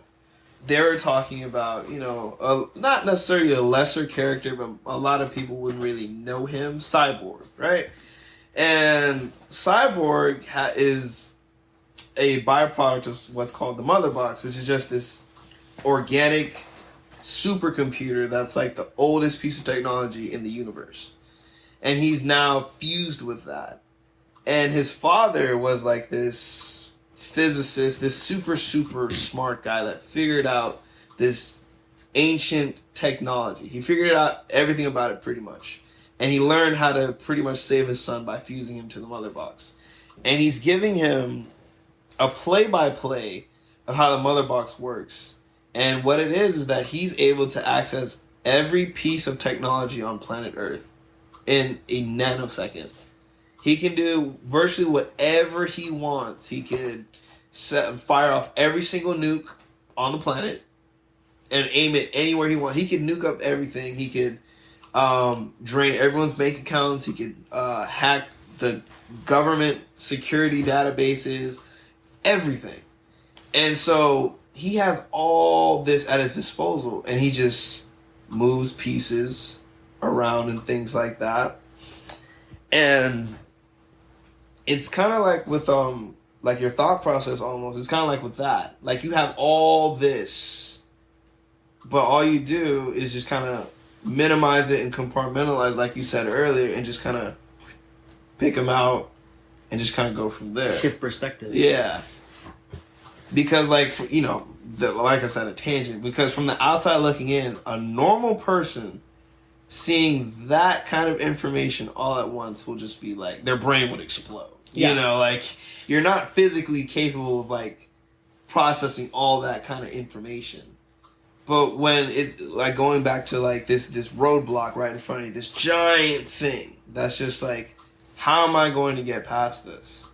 S2: they were talking about, not necessarily a lesser character, but a lot of people wouldn't really know him, Cyborg, right? And Cyborg is a byproduct of what's called the Mother Box, which is just this organic supercomputer that's like the oldest piece of technology in the universe. And he's now fused with that. And his father was like this physicist, this super smart guy that figured out this ancient technology. He figured out everything about it pretty much. And he learned how to pretty much save his son by fusing him to the Mother Box. And he's giving him a play-by-play of how the Mother Box works. And what it is that he's able to access every piece of technology on planet Earth in a nanosecond. He can do virtually whatever he wants. He could fire off every single nuke on the planet and aim it anywhere he wants. He could nuke up everything. He could drain everyone's bank accounts. He could hack the government security databases, everything. And so he has all this at his disposal, and he just moves pieces around and things like that. And it's kind of like with like your thought process almost. It's kind of like with that. Like, you have all this, but all you do is just kind of minimize it and compartmentalize, like you said earlier, and just kind of pick them out and just kind of go from there.
S1: Shift perspective.
S2: Yeah. Because, like, like I said, a tangent. Because from the outside looking in, a normal person seeing that kind of information all at once will just be like, their brain would explode.
S1: Yeah.
S2: Like, you're not physically capable of, like, processing all that kind of information. But when it's, like, going back to, like, this roadblock right in front of you, this giant thing that's just like, how am I going to get past this?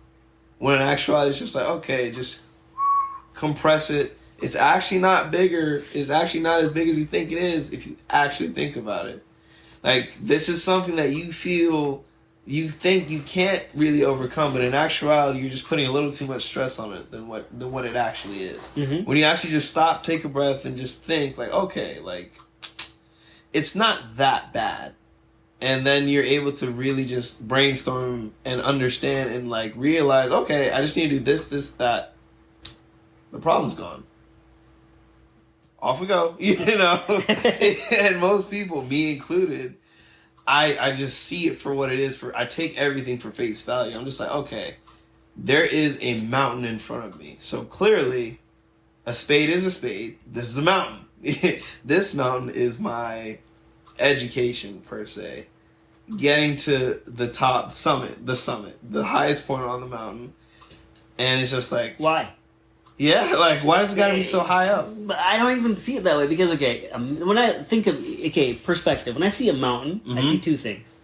S2: When in actuality, it's just like, okay, just compress it. It's actually not bigger. It's actually not as big as you think it is if you actually think about it. Like, this is something that you feel, you think you can't really overcome, but in actuality, you're just putting a little too much stress on it than what it actually is. Mm-hmm. When you actually just stop, take a breath, and just think, like, okay, like, it's not that bad. And then you're able to really just brainstorm and understand and, like, realize, okay, I just need to do this, that. The problem's gone. Off we go, And most people, me included, I just see it for what it is. I take everything for face value. I'm just like, okay, there is a mountain in front of me. So clearly, a spade is a spade. This is a mountain. This mountain is my education, per se. Getting to the top summit, the highest point on the mountain. And it's just like...
S1: Why?
S2: Yeah, like, why does it gotta be so high up?
S1: But I don't even see it that way because, okay, when I think of, perspective, when I see a mountain, I see two things.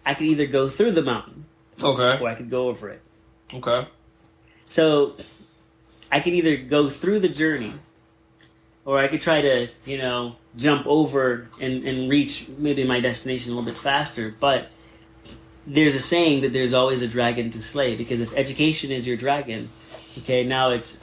S1: I could either go through the mountain,
S2: Okay.
S1: or I could go over it.
S2: Okay.
S1: So, I could either go through the journey, or I could try to, jump over and reach maybe my destination a little bit faster. But there's a saying that there's always a dragon to slay, because if education is your dragon... Okay, now it's,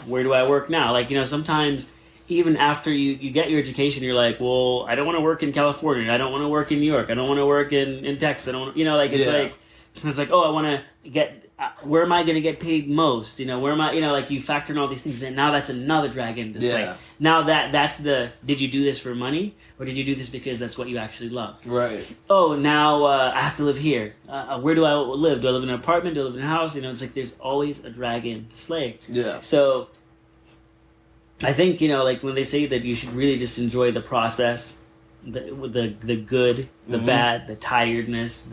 S1: where do I work now? Like, sometimes even after you get your education, you're like, well, I don't want to work in California. I don't want to work in New York. I don't want to work in Texas. I don't want, it's like, I want to get, where am I going to get paid most? Where am I, like you factor in all these things. And now that's another dragon to slay. Now that's did you do this for money? Or did you do this because that's what you actually love?
S2: Right.
S1: Oh, now I have to live here. Where do I live? Do I live in an apartment? Do I live in a house? It's like there's always a dragon to slay.
S2: Yeah.
S1: So I think, like when they say that you should really just enjoy the process, the good, the bad, the tiredness,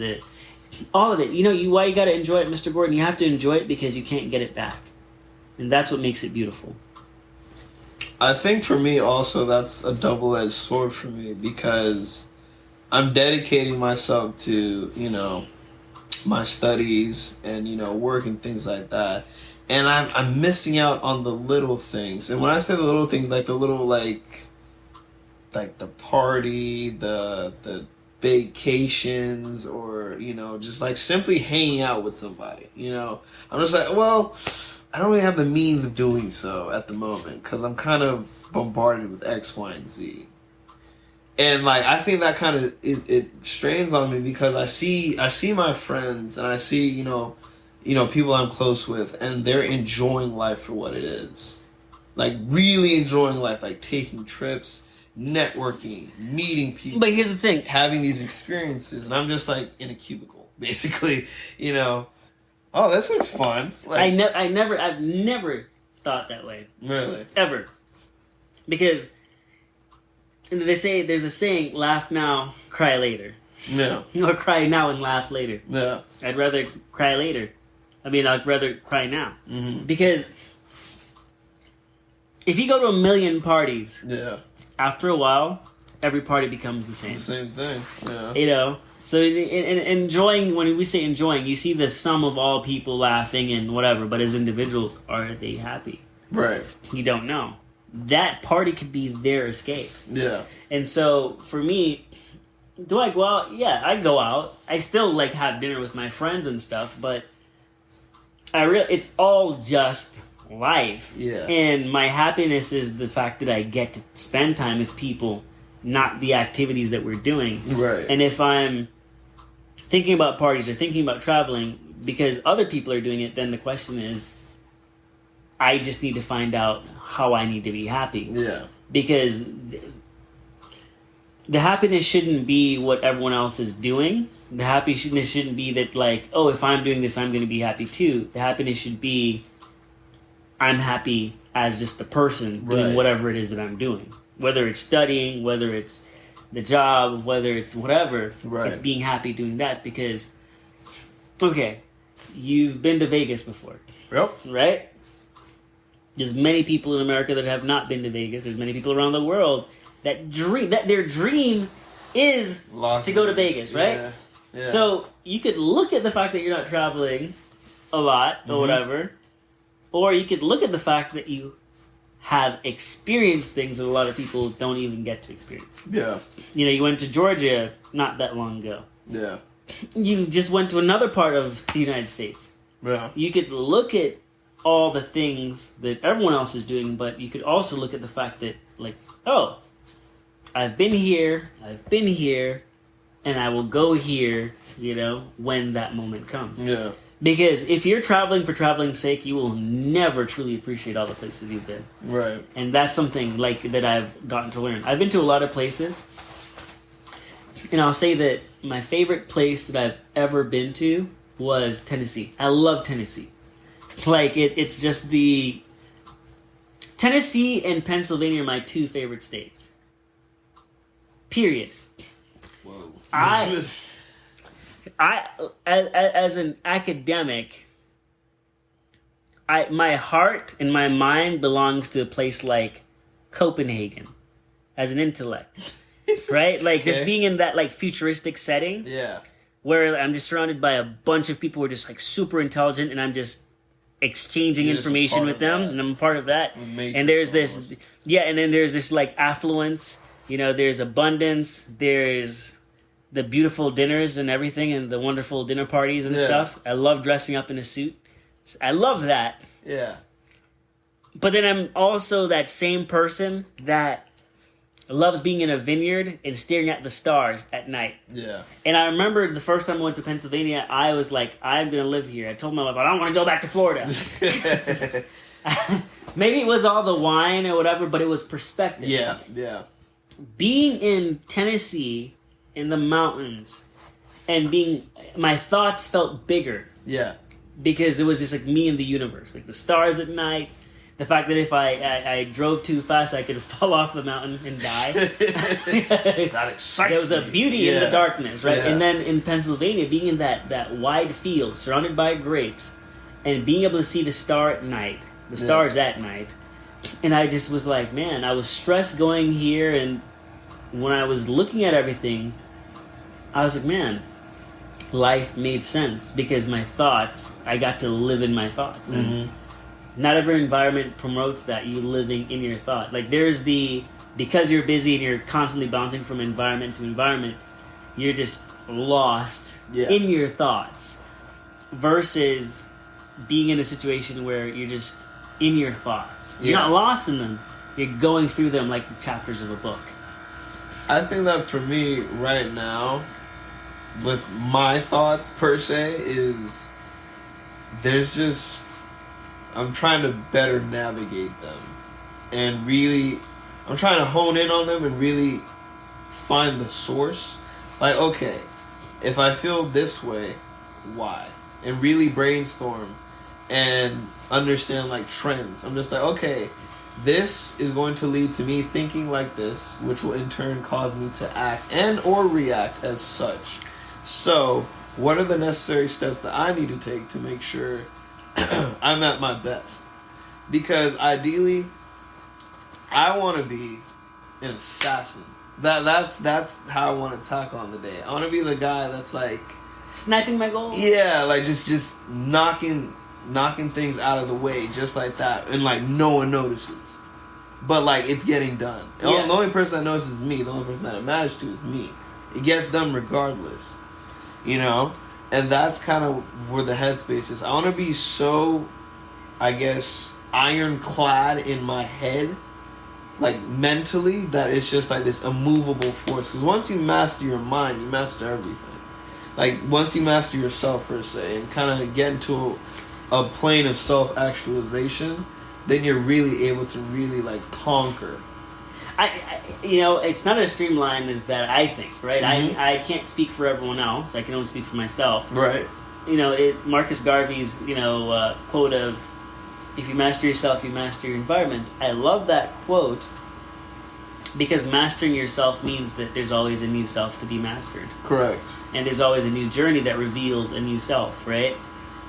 S1: all of it. Why you got to enjoy it, Mr. Gordon? You have to enjoy it because you can't get it back. And that's what makes it beautiful.
S2: I think for me also that's a double-edged sword for me, because I'm dedicating myself to, my studies and, work and things like that. And I'm missing out on the little things. And when I say the little things, like the little, like the party, the vacations, or, just like simply hanging out with somebody, I'm just like, well... I don't really have the means of doing so at the moment because I'm kind of bombarded with X, Y, and Z. And like I think that kind of it strains on me because I see my friends and I see people I'm close with, and they're enjoying life for what it is, like really enjoying life, like taking trips, networking, meeting people.
S1: But here's the thing:
S2: having these experiences, and I'm just like in a cubicle, basically, Oh, this looks fun. Like,
S1: I've never thought that way.
S2: Really?
S1: Ever. Because they say, there's a saying, laugh now, cry later.
S2: Yeah.
S1: Or cry now and laugh later.
S2: Yeah.
S1: I'd rather cry later. I'd rather cry now.
S2: Mm-hmm.
S1: Because if you go to 1 million parties, after a while, every party becomes the same.
S2: The same thing, yeah.
S1: So in enjoying, when we say enjoying, you see the sum of all people laughing and whatever, but as individuals, are they happy?
S2: Right.
S1: You don't know. That party could be their escape.
S2: Yeah.
S1: And so, for me, do I go out? Yeah, I go out. I still, have dinner with my friends and stuff, but it's all just life.
S2: Yeah.
S1: And my happiness is the fact that I get to spend time with people, not the activities that we're doing.
S2: Right.
S1: And if I'm thinking about parties or thinking about traveling because other people are doing it, then the question is, I just need to find out how I need to be happy.
S2: Yeah.
S1: Because the happiness shouldn't be what everyone else is doing. The happiness shouldn't be that, if I'm doing this, I'm going to be happy too. The happiness should be, I'm happy as just a person doing whatever it is that I'm doing. Whether it's studying, whether it's the job, whether it's whatever, it's being happy doing that because, you've been to Vegas before.
S2: Yep.
S1: Right? There's many people in America that have not been to Vegas. There's many people around the world that their dream is to go to Vegas, right?
S2: Yeah. Yeah.
S1: So you could look at the fact that you're not traveling a lot or whatever, or you could look at the fact that you have experienced things that a lot of people don't even get to experience.
S2: Yeah.
S1: You went to Georgia not that long ago.
S2: Yeah.
S1: You just went to another part of the United States.
S2: Yeah.
S1: You could look at all the things that everyone else is doing, but you could also look at the fact that, I've been here, and I will go here, when that moment comes.
S2: Yeah.
S1: Because if you're traveling for traveling's sake, you will never truly appreciate all the places you've been.
S2: Right.
S1: And that's something that I've gotten to learn. I've been to a lot of places, and I'll say that my favorite place that I've ever been to was Tennessee. I love Tennessee. Like it's just the Tennessee and Pennsylvania are my two favorite states. Period.
S2: Whoa.
S1: I as an academic, my heart and my mind belongs to a place like Copenhagen as an intellect. Right? Like
S2: Okay.
S1: just being in that like futuristic setting.
S2: Yeah.
S1: Where I'm just surrounded by a bunch of people who are just like super intelligent, and I'm just exchanging
S2: You're just
S1: information
S2: part
S1: with
S2: of
S1: them,
S2: that.
S1: and I'm a part of that.
S2: Matrix
S1: And there's this,
S2: almost.
S1: and then there's this like affluence. You know, there's abundance. There's the beautiful dinners and everything, and the wonderful dinner parties and
S2: Yeah.
S1: stuff. I love dressing up in a suit. I love that.
S2: Yeah.
S1: But then I'm also that same person that loves being in a vineyard and staring at the stars at night.
S2: Yeah.
S1: And I remember the first time I went to Pennsylvania, I was like, I'm going to live here. I told my wife, I don't want to go back to Florida. Maybe it was all the wine or whatever, but it was perspective.
S2: Yeah. Yeah.
S1: Being in Tennessee, in the mountains, and my thoughts felt bigger
S2: Yeah.
S1: because it was just like me and the universe. Like the stars at night, the fact that if I drove too fast, I could fall off the mountain and die.
S2: That excites
S1: There was a
S2: me.
S1: beauty in the darkness, right?
S2: Yeah.
S1: And then in Pennsylvania, being in that wide field surrounded by grapes and being able to see the stars at night. And I just was like, man, I was stressed going here, and when I was looking at everything, I was like, man, life made sense because I got to live in my thoughts. And not every environment promotes that, you living in your thought. Like there's because you're busy and you're constantly bouncing from environment to environment, you're just lost in your thoughts versus being in a situation where you're just in your thoughts. You're not lost in them. You're going through them like the chapters of a book.
S2: I think that for me right now, with my thoughts per se, is there's just I'm trying to better navigate them, and really I'm trying to hone in on them and really find the source. Like, okay, if I feel this way, why? And really brainstorm and understand like trends. I'm just like, okay, this is going to lead to me thinking like this, which will in turn cause me to act and or react as such. So, what are the necessary steps that I need to take to make sure I'm at my best? Because ideally, I want to be an assassin. That's how I want to tackle on the day. I want to be the guy that's like
S1: Sniping my goals?
S2: yeah, like just knocking things out of the way just like that, and like no one notices. But like it's getting done.
S1: Yeah.
S2: The only person that notices is me. The only person that it matters to is me. It gets done regardless. You know? And that's kind of where the headspace is. I want to be so, I guess, ironclad in my head, like mentally, that it's just like this immovable force. Because once you master your mind, you master everything. Like once you master yourself per se, and kind of get into a plane of self-actualization, then you're really able to really like conquer.
S1: It's not as streamlined as that, I think, right?
S2: Mm-hmm.
S1: I can't speak for everyone else. I can only speak for myself.
S2: Right.
S1: Marcus Garvey's, quote of, if you master yourself, you master your environment. I love that quote because mastering yourself means that there's always a new self to be mastered.
S2: Correct.
S1: And there's always a new journey that reveals a new self, right?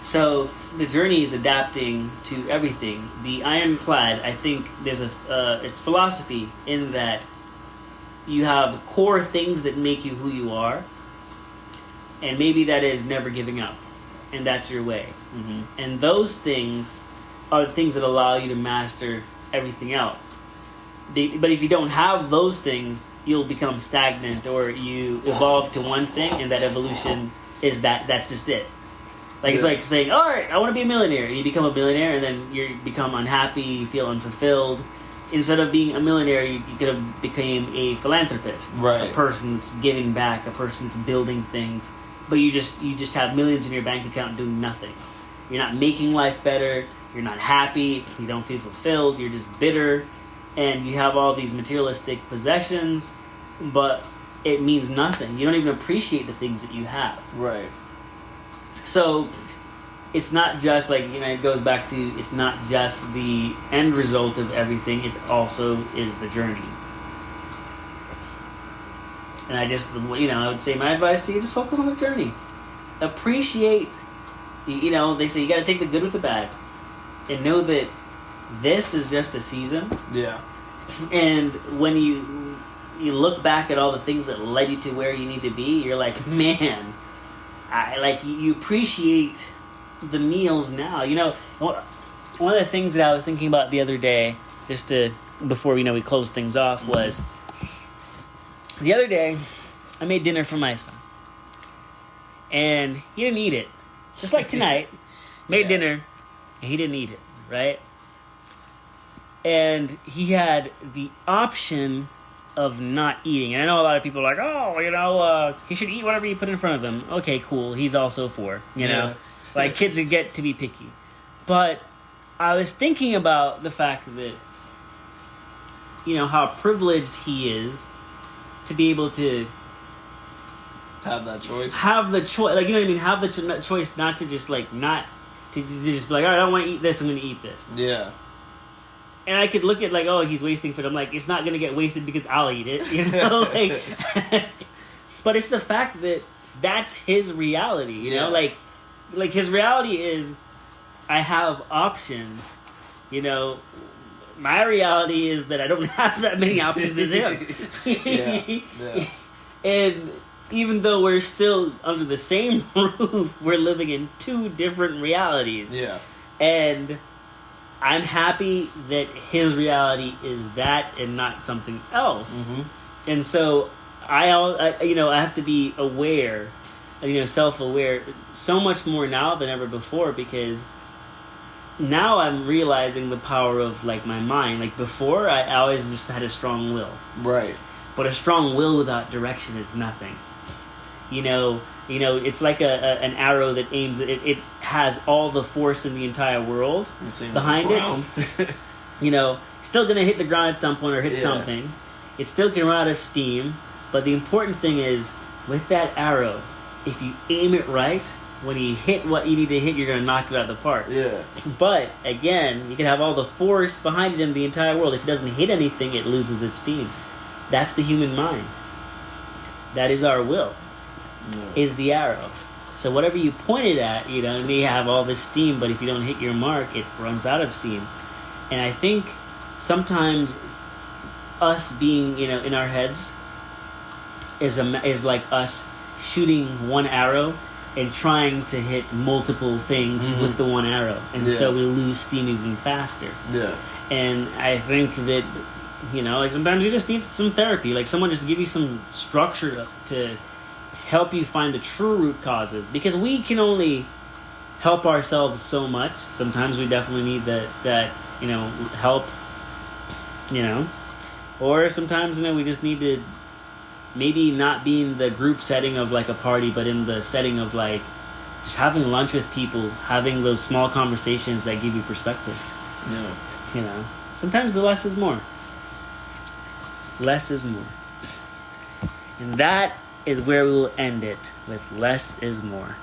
S1: So the journey is adapting to everything. The ironclad, I think there's it's philosophy in that you have core things that make you who you are, and maybe that is never giving up, and that's your way.
S2: Mm-hmm.
S1: And those things are the things that allow you to master everything else. But if you don't have those things, you'll become stagnant, or you evolve to one thing, and that evolution is that's just it. Like, it's like saying, all right, I want to be a millionaire. And you become a millionaire, and then you become unhappy, you feel unfulfilled. Instead of being a millionaire, you could have become a philanthropist.
S2: Right.
S1: A person that's giving back, a person that's building things. But you just have millions in your bank account doing nothing. You're not making life better. You're not happy. You don't feel fulfilled. You're just bitter. And you have all these materialistic possessions, but it means nothing. You don't even appreciate the things that you have.
S2: Right.
S1: So it's not just like, it goes back to, it's not just the end result of everything, it also is the journey. And I just, I would say my advice to you, just focus on the journey. Appreciate, they say you got to take the good with the bad. And know that this is just a season.
S2: Yeah.
S1: And when you look back at all the things that led you to where you need to be, you're like, man, you appreciate the meals now. One of the things that I was thinking about the other day, before we close things off, was the other day I made dinner for my son, and he didn't eat it. Just like tonight, made dinner, and he didn't eat it, right? And he had the option of not eating. And I know a lot of people are like, he should eat whatever you put in front of him. Okay, cool. He's also 4, know? Like, kids get to be picky. But I was thinking about the fact that, how privileged he is to be able to
S2: have that choice.
S1: Have the choice. Like, have the choice not to just, not... To just be like, all right, I don't want to eat this, I'm going to eat this.
S2: Yeah.
S1: And I could look at, he's wasting food. I'm like, it's not going to get wasted because I'll eat it, But it's the fact that that's his reality, you know? Like, his reality is, I have options, My reality is that I don't have that many options as him. And even though we're still under the same roof, we're living in 2 different realities. Yeah. And I'm happy that his reality is that and not something else. Mm-hmm. And so I have to be aware, self-aware, so much more now than ever before, because now I'm realizing the power of, my mind. Like, before, I always just had a strong will. Right. But a strong will without direction is nothing. It's like an arrow that aims. It has all the force in the entire world behind it. Still gonna hit the ground at some point or hit something. It's still gonna run out of steam. But the important thing is, with that arrow, if you aim it right, when you hit what you need to hit, you're gonna knock it out of the park. Yeah. But again, you can have all the force behind it in the entire world. If it doesn't hit anything, it loses its steam. That's the human mind. That is our will. Is the arrow. So whatever you point it at, it may have all this steam, but if you don't hit your mark, it runs out of steam. And I think sometimes us being, in our heads is like us shooting one arrow and trying to hit multiple things with the one arrow. And so we lose steam even faster. Yeah. And I think that, sometimes you just need some therapy. Like, someone just give you some structure to help you find the true root causes, because we can only help ourselves so much. Sometimes we definitely need that help, or sometimes we just need to maybe not be in the group setting of a party, but in the setting of just having lunch with people, having those small conversations that give you perspective. Sometimes the less is more. Less is more. And that is where we will end it, with less is more.